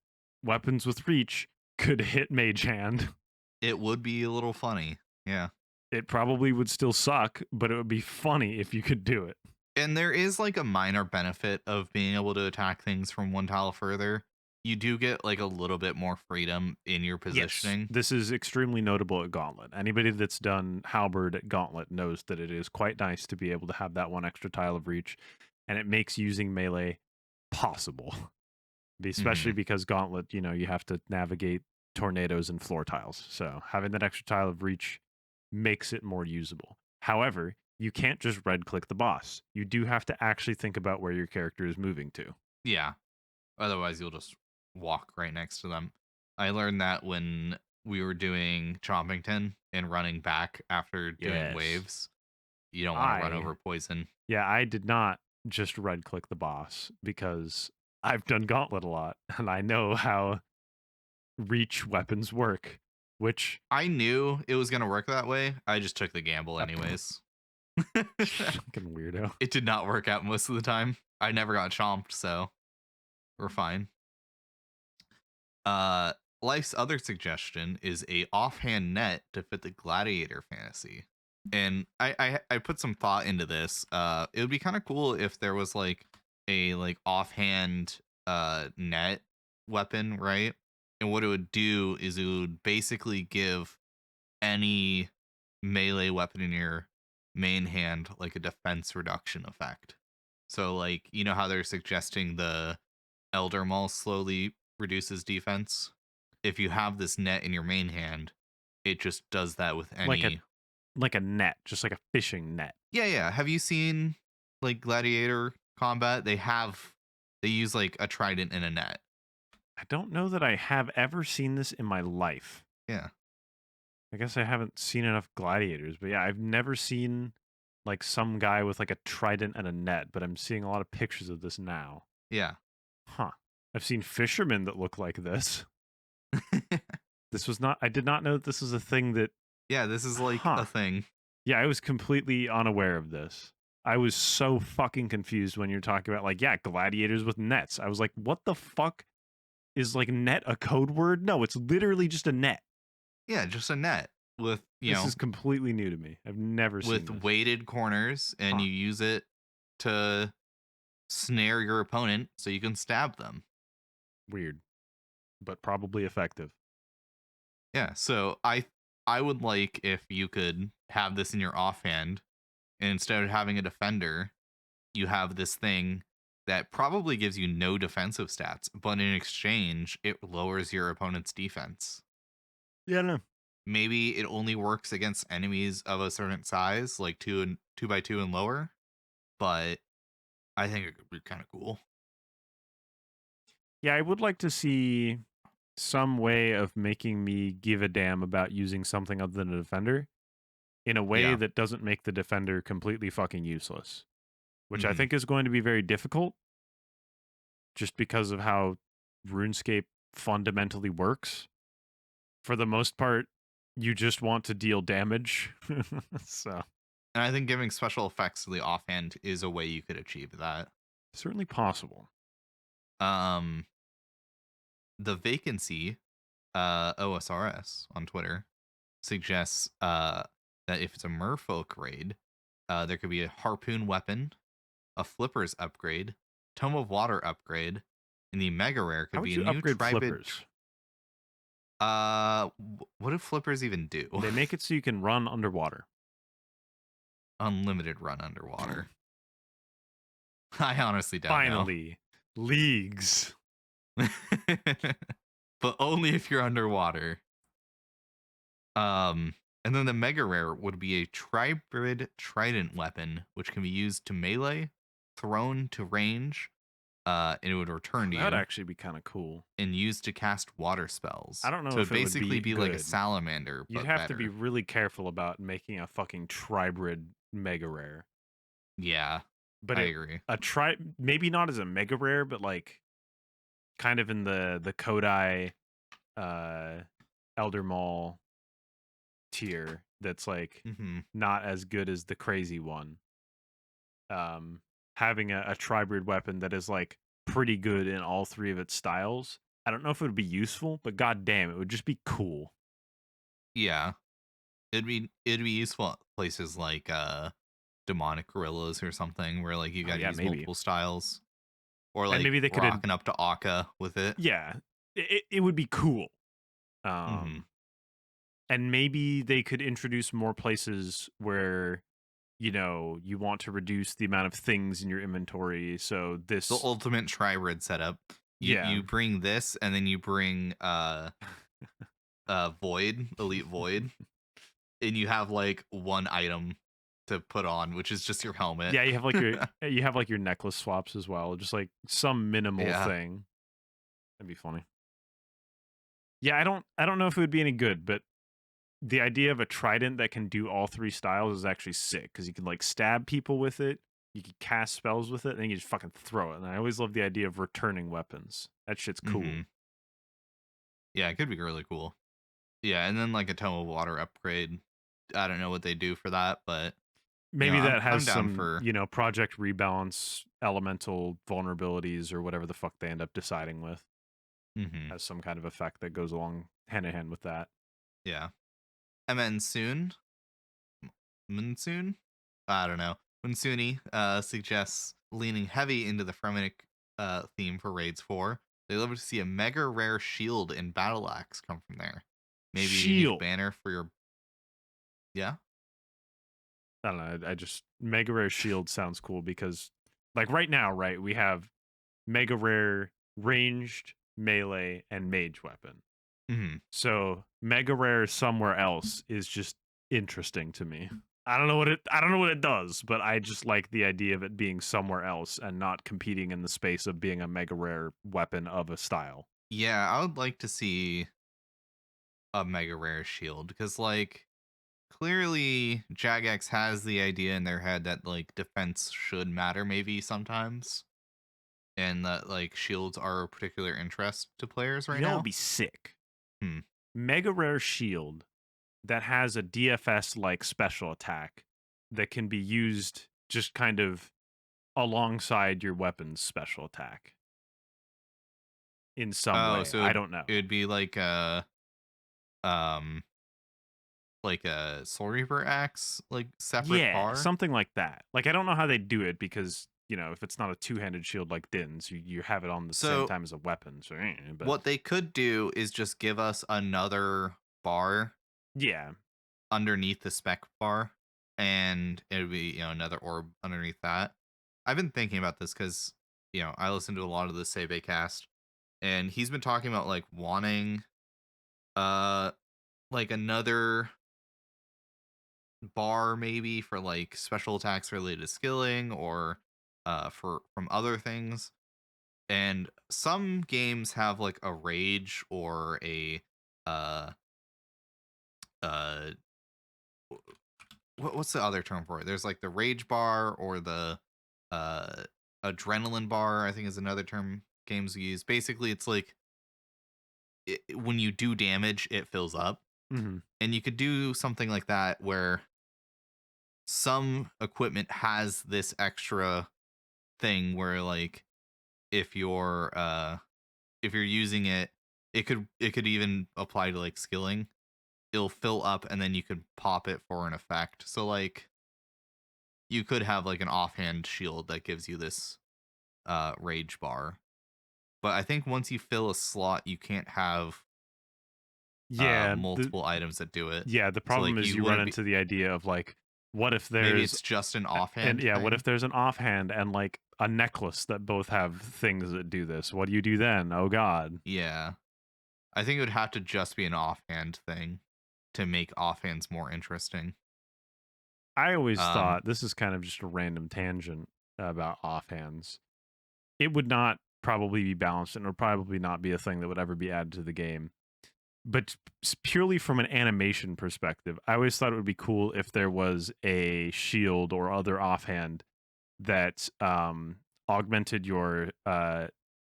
weapons with reach could hit mage hand. It would be a little funny. Yeah. It probably would still suck, but it would be funny if you could do it. And there is like a minor benefit of being able to attack things from one tile further. You do get like a little bit more freedom in your positioning. Yes, this is extremely notable at Gauntlet. Anybody that's done Halberd at Gauntlet knows that it is quite nice to be able to have that one extra tile of reach, and it makes using melee possible. Especially because Gauntlet, you know, you have to navigate tornadoes and floor tiles. So having that extra tile of reach makes it more usable. However, you can't just red click the boss. You do have to actually think about where your character is moving to. Yeah. Otherwise, you'll just walk right next to them. I learned that when we were doing Chompington and running back after doing waves. You don't want to run over poison. Yeah, I did not just red click the boss because I've done Gauntlet a lot and I know how reach weapons work, which I knew it was going to work that way. I just took the gamble anyways. fucking weirdo. It did not work out most of the time. I never got chomped, so we're fine. Life's other suggestion is a offhand net to fit the gladiator fantasy. And I put some thought into this. It would be kind of cool if there was like a like offhand net weapon, right? And what it would do is it would basically give any melee weapon in your main hand like a defense reduction effect. So like, you know how they're suggesting the Elder Maul slowly reduces defense? If you have this net in your main hand, it just does that with any like a net, just like a fishing net. Yeah. Have you seen like gladiator combat? They use like a trident and a net. I don't know that I have ever seen this in my life. Yeah. I guess I haven't seen enough gladiators, but yeah, I've never seen like some guy with like a trident and a net, but I'm seeing a lot of pictures of this now. Yeah. Huh. I've seen fishermen that look like this. I did not know that this was a thing that. Yeah, this is like a thing. Yeah, I was completely unaware of this. I was so fucking confused when you're talking about like, yeah, gladiators with nets. I was like, what the fuck is like net a code word? No, it's literally just a net. Yeah, just a net with, this is completely new to me. I've never seen with weighted corners, and you use it to snare your opponent so you can stab them. Weird, but probably effective. Yeah, so I would like if you could have this in your offhand, and instead of having a defender, you have this thing that probably gives you no defensive stats, but in exchange, it lowers your opponent's defense. Yeah, no. Maybe it only works against enemies of a certain size, like 2 by 2 and lower, but I think it could be kind of cool. Yeah, I would like to see some way of making me give a damn about using something other than a defender in a way that doesn't make the defender completely fucking useless, which I think is going to be very difficult just because of how RuneScape fundamentally works. For the most part, you just want to deal damage. So, and I think giving special effects to the offhand is a way you could achieve that. Certainly possible. The vacancy, OSRS on Twitter suggests that if it's a merfolk raid, there could be a harpoon weapon, a flippers upgrade, tome of water upgrade, and the mega rare could be a new flippers. What do flippers even do? They make it so you can run underwater. Unlimited run underwater. I honestly don't know. Finally, leagues. But only if you're underwater. And then the mega rare would be a tribrid trident weapon, which can be used to melee, thrown to range, and it would return to That would you actually be kind of cool. and used to cast water I spells. don't know So if it'd it would basically be be like a good. salamander, You'd but have to be better. really careful about making a fucking tribrid mega rare. Yeah, But I agree. maybe not as a mega rare, but like kind of in the Kodai uh Elder Maul tier that's like Hmm. not as good as the crazy one. Having a tribrid weapon that is like pretty good in all three of its styles. I don't know if it would be useful, but god damn, it would just be cool. Yeah, it'd be useful at places like demonic gorillas or something where like you Oh got to yeah, use maybe. multiple styles, or And like maybe they could rocking up to Akka with it. yeah, it would be cool. Hmm. Um and maybe they could introduce more places where you want to reduce the amount of things in your inventory. So The this, ultimate tri-red setup. You yeah, you bring this, and then you bring void, elite void, and you have like one item to put on, which is just your helmet. yeah, you have like your necklace swaps as well, just like some minimal Yeah. thing. That'd be funny. Yeah, I don't know if it would be any good, but the idea of a trident that can do all three styles is actually sick because you can like stab people with it, you can cast spells with it, and then you just fucking throw it. And I always love the idea of returning weapons. That shit's Hmm. cool. Yeah, it could be really cool. Yeah, and then like a tome of water upgrade. I don't know what they do for that, but Maybe I'm that has I'm down some, for. project rebalance, elemental vulnerabilities, or whatever the fuck they end up deciding with. Hmm. Has some kind of effect that goes along hand in hand with that. Yeah, and then soon, Monsoon. I don't know. Monsuni suggests leaning heavy into the Fremennik theme for raids 4. They love to see a mega rare shield and battle axe come from there. Maybe a unique Shield. banner for your. Yeah. I don't know. I just Mega Rare Shield sounds cool because, like right now, right, we have Mega Rare ranged, melee, and mage weapon. Hmm. So Mega Rare somewhere else is just interesting to me. I don't know what it does, but I just like the idea of it being somewhere else and not competing in the space of being a Mega Rare weapon of a style. Yeah, I would like to see a mega rare shield because, like, clearly Jagex has the idea in their head that like defense should matter maybe sometimes, and that like shields are a particular interest to players You right know, it would now. be sick. Hmm. Mega Rare Shield that has a DFS like special attack that can be used just kind of alongside your weapon's special attack in some Oh, way. so I don't know. it'd be um like a Soul Reaper axe, like separate Yeah, bar. something like that. Like I don't know how they do it because, if it's not a two-handed shield like Din's, you have it on the same So time as a weapon. So, but what they could do is just give us another bar yeah. underneath the spec bar, and it would be another orb underneath that. I've been thinking about this because I listen to a lot of the Sebe cast, and he's been talking about like wanting uh like another bar maybe for like special attacks related to skilling, or for from other things. And some games have like a rage or a uh uh what's the other term for it? There's like the rage bar or the uh adrenaline bar, I think is another term games use. Basically, it's like when you do damage, it fills up. Hmm. And you could do something like that where some equipment has this extra thing where like if you're if you're using it, it could even apply to like skilling. It'll fill up and then you could pop it for an effect. So like you could have like an offhand shield that gives you this rage bar. But I think once you fill a slot, you can't have Yeah, multiple items that do it. the So problem like is you you run wouldn't be. into the idea of like what if Maybe there's it's just an and offhand yeah, what if thing. there's an offhand and like a necklace that both have things that do this? What do you do then? Oh god. Yeah. I think it would have to just be an offhand thing to make offhands more interesting. I always Um thought this is kind of just a random tangent about offhands. it would not probably be balanced, and it would probably not be a thing that would ever be added to the game. But purely from an animation perspective, I always thought it would be cool if there was a shield or other offhand that augmented your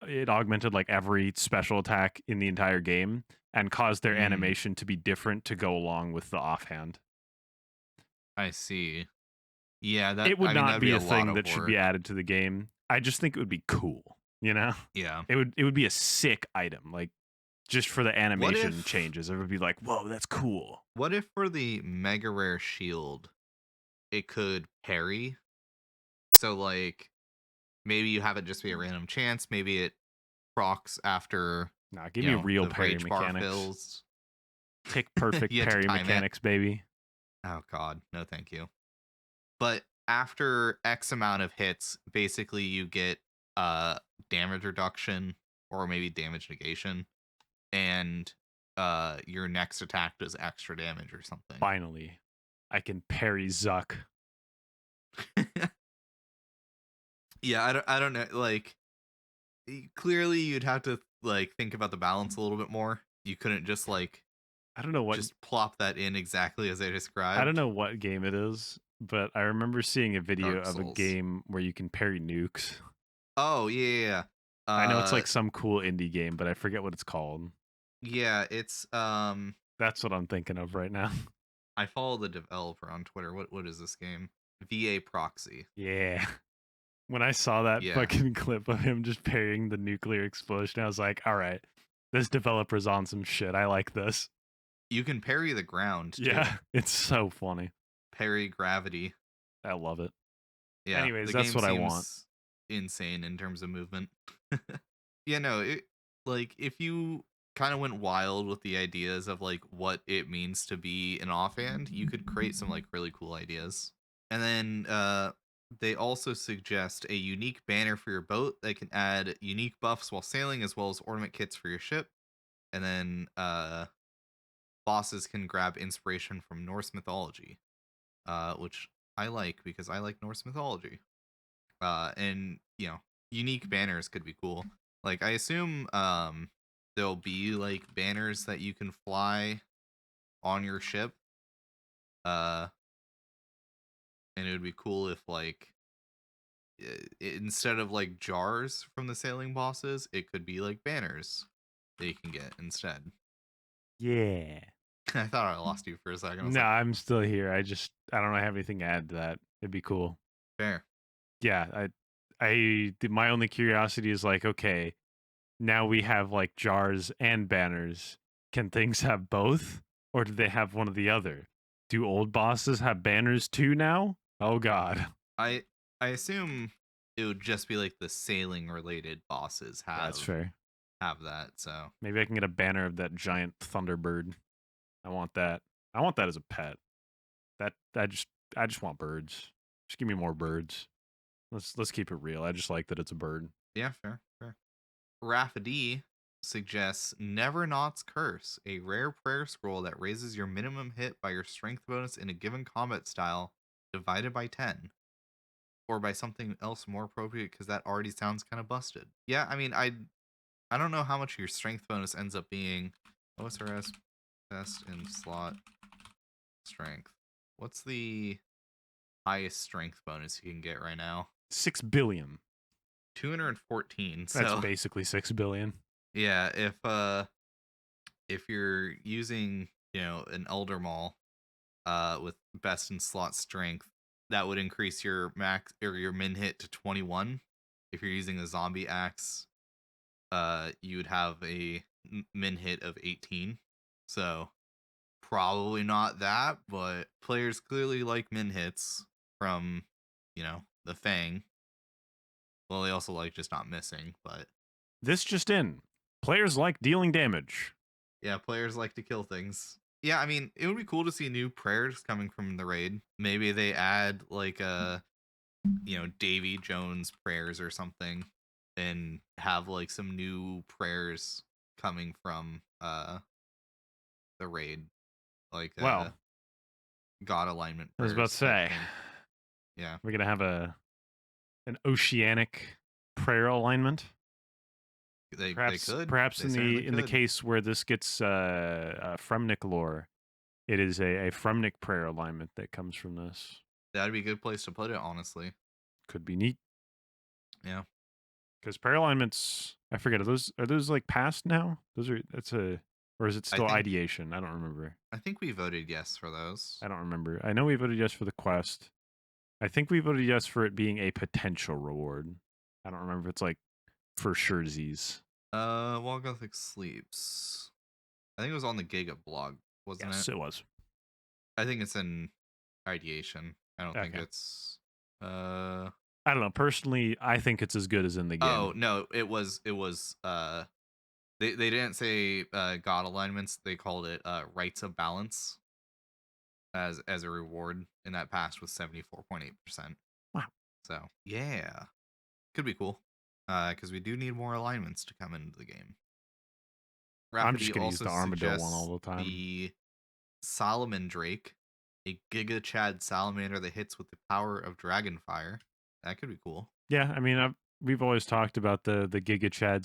it augmented like every special attack in the entire game and caused their animation to be different to go along with the offhand. I see. Yeah, It would not that'd be be a a lot thing of that should be work. added to the game. I just think it would be cool, you know? Yeah. It would be a sick item, like just for the What animation if changes. It would be like, whoa, that's cool. what if for the mega rare shield, it could parry? So like maybe you have it just be a random chance, maybe it procs after, Nah, give me real the parry rage bar mechanics. fills. Tick perfect You had to parry time it. mechanics, baby. Oh god, no thank you. But after X amount of hits, basically you get damage reduction or maybe damage negation, and your next attack does extra damage or something. Finally, I can parry Zuck. Yeah, I don't know, like clearly you'd have to like think about the balance a little bit more. You couldn't just like I don't know what just plop that in exactly as I described. I don't know what game it is, but I remember seeing a video Dark of a Souls. game where you can parry nukes. Oh yeah. I know it's like some cool indie game, but I forget what it's called. Yeah, it's That's what I'm thinking of right now. I follow the developer on Twitter. What is this game? VA Proxy. Yeah. When I saw that Yeah. fucking clip of him just parrying the nuclear explosion, I was like, all right, this developer's on some shit. I like this. You can parry the ground too. Yeah, it's so funny. Parry gravity. I love it. Yeah. Anyways, the that's game what I seems want. insane in terms of movement. Yeah, no, like if you kind of went wild with the ideas of like what it means to be an offhand, you could create some like really cool ideas. And then they also suggest a unique banner for your boat that can add unique buffs while sailing as well as ornament kits for your ship. And then bosses can grab inspiration from Norse mythology, which I like because I like Norse mythology. And unique banners could be cool. Like I assume there'll be like banners that you can fly on your ship. And it would be cool if like instead of like jars from the sailing bosses, it could be like banners that you can get instead. Yeah. I thought I lost you for a second. No, I'm still here. I don't have anything to add to that. It'd be cool. Fair. Yeah, my only curiosity is like, okay, now we have like jars and banners. Can things have both, or do they have one or the other? Do old bosses have banners too now? Oh god. I assume it would just be like the sailing related bosses That's fair. have that. So Maybe I can get a banner of that giant thunderbird. I want that. I want that as a pet. That I just want birds. Just give me more birds. Let's keep it real. I just like that it's a bird. yeah, fair. Rafferty suggests Never Not's Curse, a rare prayer scroll that raises your minimum hit by your strength bonus in a given combat style divided by 10. Or by something else more appropriate because that already sounds kind of busted. Yeah, I mean, I don't know how much your strength bonus ends up being. OSRS best in slot strength. What's the highest strength bonus you can get right now? 6 billion. 214. That's So basically 6 billion. yeah, if you're using, an Elder Maul with best in slot strength, that would increase your max or your min hit to 21. If you're using a zombie axe, you would have a min hit of 18. So probably not that, but players clearly like min hits from, the Fang. Well, they also like just not missing, but This just in. Players like dealing damage. yeah, players like to kill things. Yeah, I mean, it would be cool to see new prayers coming from the raid. Maybe they add like Davy Jones prayers or something and have like some new prayers coming from the raid. Like Well, god alignment I was about to prayers type say. thing. Yeah. We're going to have an oceanic prayer alignment. They Perhaps, could. perhaps They certainly in the could. case where this gets Fremnik lore, it is a Fremnik prayer alignment that comes from this. That'd be a good place to put it, honestly. Could be neat. Yeah. Because prayer alignments, I forget, are those like past now? Or is it still ideation? I don't remember. I think we voted yes for those. I don't remember. I know we voted yes for the quest. I think we voted yes for it being a potential reward. I don't remember if it's like for sure Z's. While Guthix sleeps. I think it was on the Giga blog, wasn't it? Yes, it was. I think it's in ideation. I don't think Okay. it's I don't know. Personally, I think it's as good as in the game. Oh, no, it was they didn't say god alignments, they called it rights of balance as a reward, and that passed with 74.8%. Wow. So, yeah. Could be cool. Because we do need more alignments to come into the game. I'm just Rafferty going to use the also Armadillo one all suggests the time. the Solomon Drake, a Giga Chad salamander that hits with the power of Dragonfire. That could be cool. Yeah, I mean, we've always talked about the Giga Chad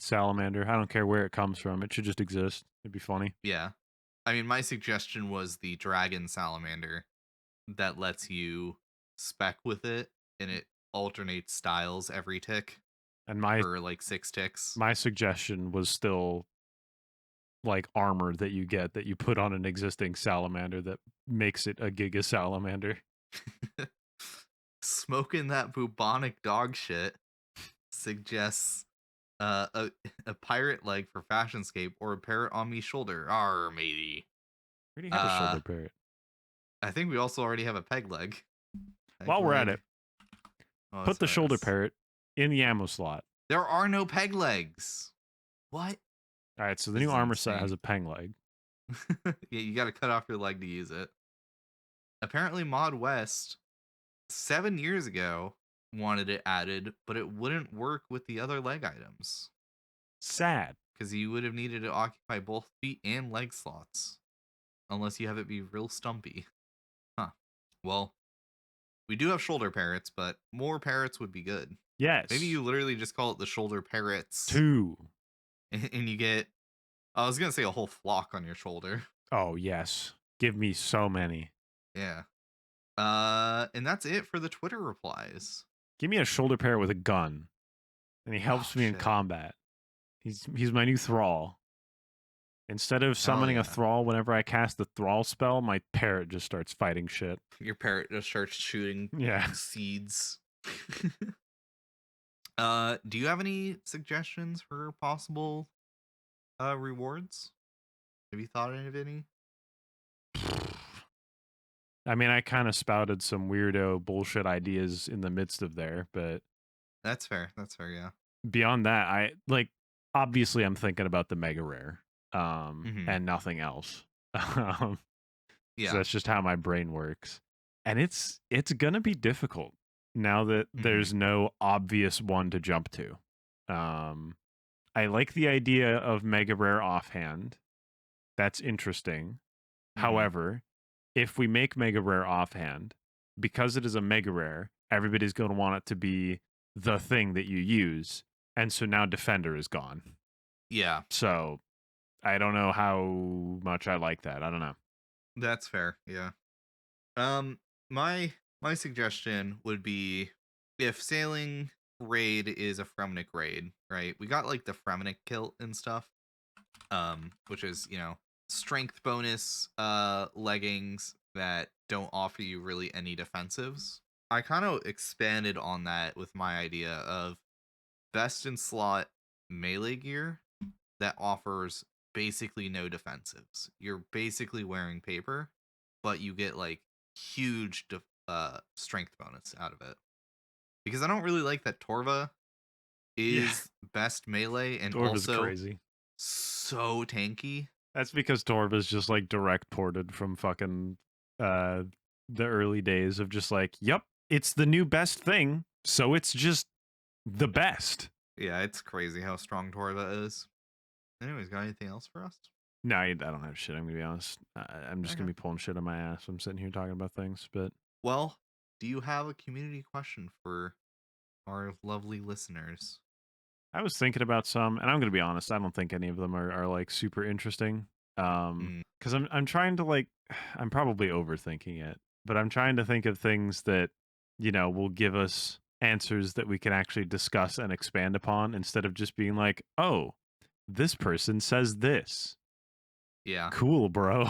salamander. I don't care where it comes from. It should just exist. It'd be funny. Yeah. I mean, my suggestion was the Dragon Salamander that lets you spec with it, and it alternates styles every tick. And for like 6 ticks. My suggestion was still like armor that you get that you put on an existing salamander that makes it a Giga Salamander. Smoking that bubonic dog shit suggests a pirate leg for Fashionscape or a parrot on me shoulder. Arr, matey. We already have a shoulder parrot. I think we also already have a peg leg. While we're at it, put the OSRS. shoulder parrot in the ammo slot. There are no peg legs. What? All right, so the new armor set has a peg leg. Yeah, you got to cut off your leg to use it. Apparently, Mod West 7 years ago wanted it added, but it wouldn't work with the other leg items. Sad. Because you would have needed to occupy both feet and leg slots. Unless you have it be real stumpy. Huh. Well, we do have shoulder parrots, but more parrots would be good. Yes. Maybe you literally just call it the shoulder parrots. 2. And you get, I was going to say a whole flock on your shoulder. Oh, yes. Give me so many. Yeah. And that's it for the Twitter replies. Give me a shoulder parrot with a gun. And he helps me in combat. He's my new thrall. Instead of summoning a thrall whenever I cast the thrall spell, my parrot just starts fighting shit. Your parrot just starts shooting seeds. Do you have any suggestions for possible rewards? Have you thought of any? I mean, I kind of spouted some weirdo bullshit ideas in the midst of there, but that's fair. That's fair, yeah. Beyond that, obviously I'm thinking about the mega rare. And nothing else. Yeah. So that's just how my brain works. And it's gonna be difficult now that there's no obvious one to jump to. I like the idea of mega rare offhand. That's interesting. However, if we make mega rare offhand, because it is a mega rare, everybody's going to want it to be the thing that you use. And so now defender is gone. Yeah. So I don't know how much I like that. I don't know. That's fair. Yeah. My suggestion would be if sailing raid is a Fremnik raid, right? We got like the Fremnik kilt and stuff. Which is, strength bonus leggings that don't offer you really any defensives. I kind of expanded on that with my idea of best in slot melee gear that offers basically no defensives. You're basically wearing paper, but you get like huge strength bonus out of it. Because I don't really like that Torva is best melee and Torva's also crazy. So tanky. That's because Torva's just like direct ported from fucking the early days of just like, yep, it's the new best thing, so it's just the best. Yeah, it's crazy how strong Torva is. Anyways, got anything else for us? No, I don't have shit. I'm gonna be honest. I'm just gonna be pulling shit on my ass. I'm sitting here talking about things, but well, do you have a community question for our lovely listeners? I was thinking about some, and I'm gonna be honest, I don't think any of them are like super interesting. Mm, Because I'm trying to like I'm probably overthinking it, but I'm trying to think of things that, will give us answers that we can actually discuss and expand upon instead of just being like, oh, this person says this. yeah. Cool, bro.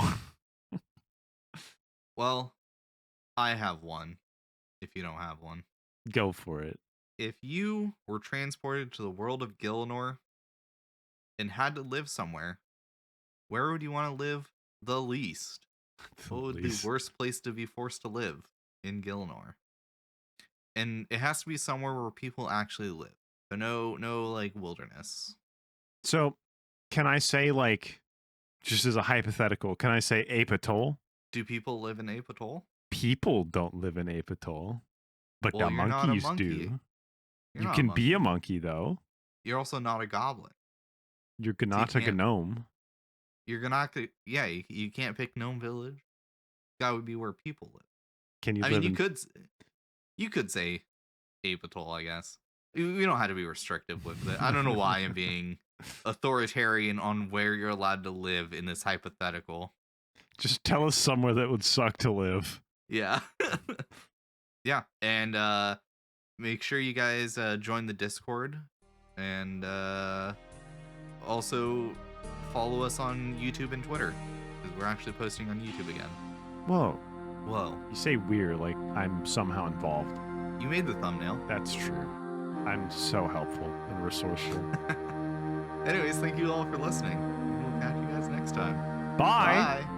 Well, I have one. If you don't have one, Go for it. if you were transported to the world of Gielinor and had to live somewhere, where would you want to live the least? What would the Please. worst place to be forced to live in Gielinor? And it has to be somewhere where people actually live. So no like wilderness. So, can I say like, just as a hypothetical, can I say Ape Atoll? Do people live in Ape Atoll? People don't live in Ape Atoll, but Well, the you're not a monkeys monkey. do. You're You not a can be a monkey. monkey though. You're also not a goblin. You're So you not a can't. gnome. You're not. Yeah, you can't pick Gnome Village. That would be where people live. Can you I mean, live in? you could say Ape Atoll, I guess. We don't have to be restrictive with it. I don't know why I'm being authoritarian on where you're allowed to live in this hypothetical. Just tell us somewhere that would suck to live. Yeah. Yeah. And make sure you guys join the Discord and also follow us on YouTube and Twitter because we're actually posting on YouTube again. Whoa. Whoa. You say we're like I'm somehow involved. You made the thumbnail. That's true. I'm so helpful and resourceful. Anyways, thank you all for listening. We'll catch you guys next time. Bye. Bye.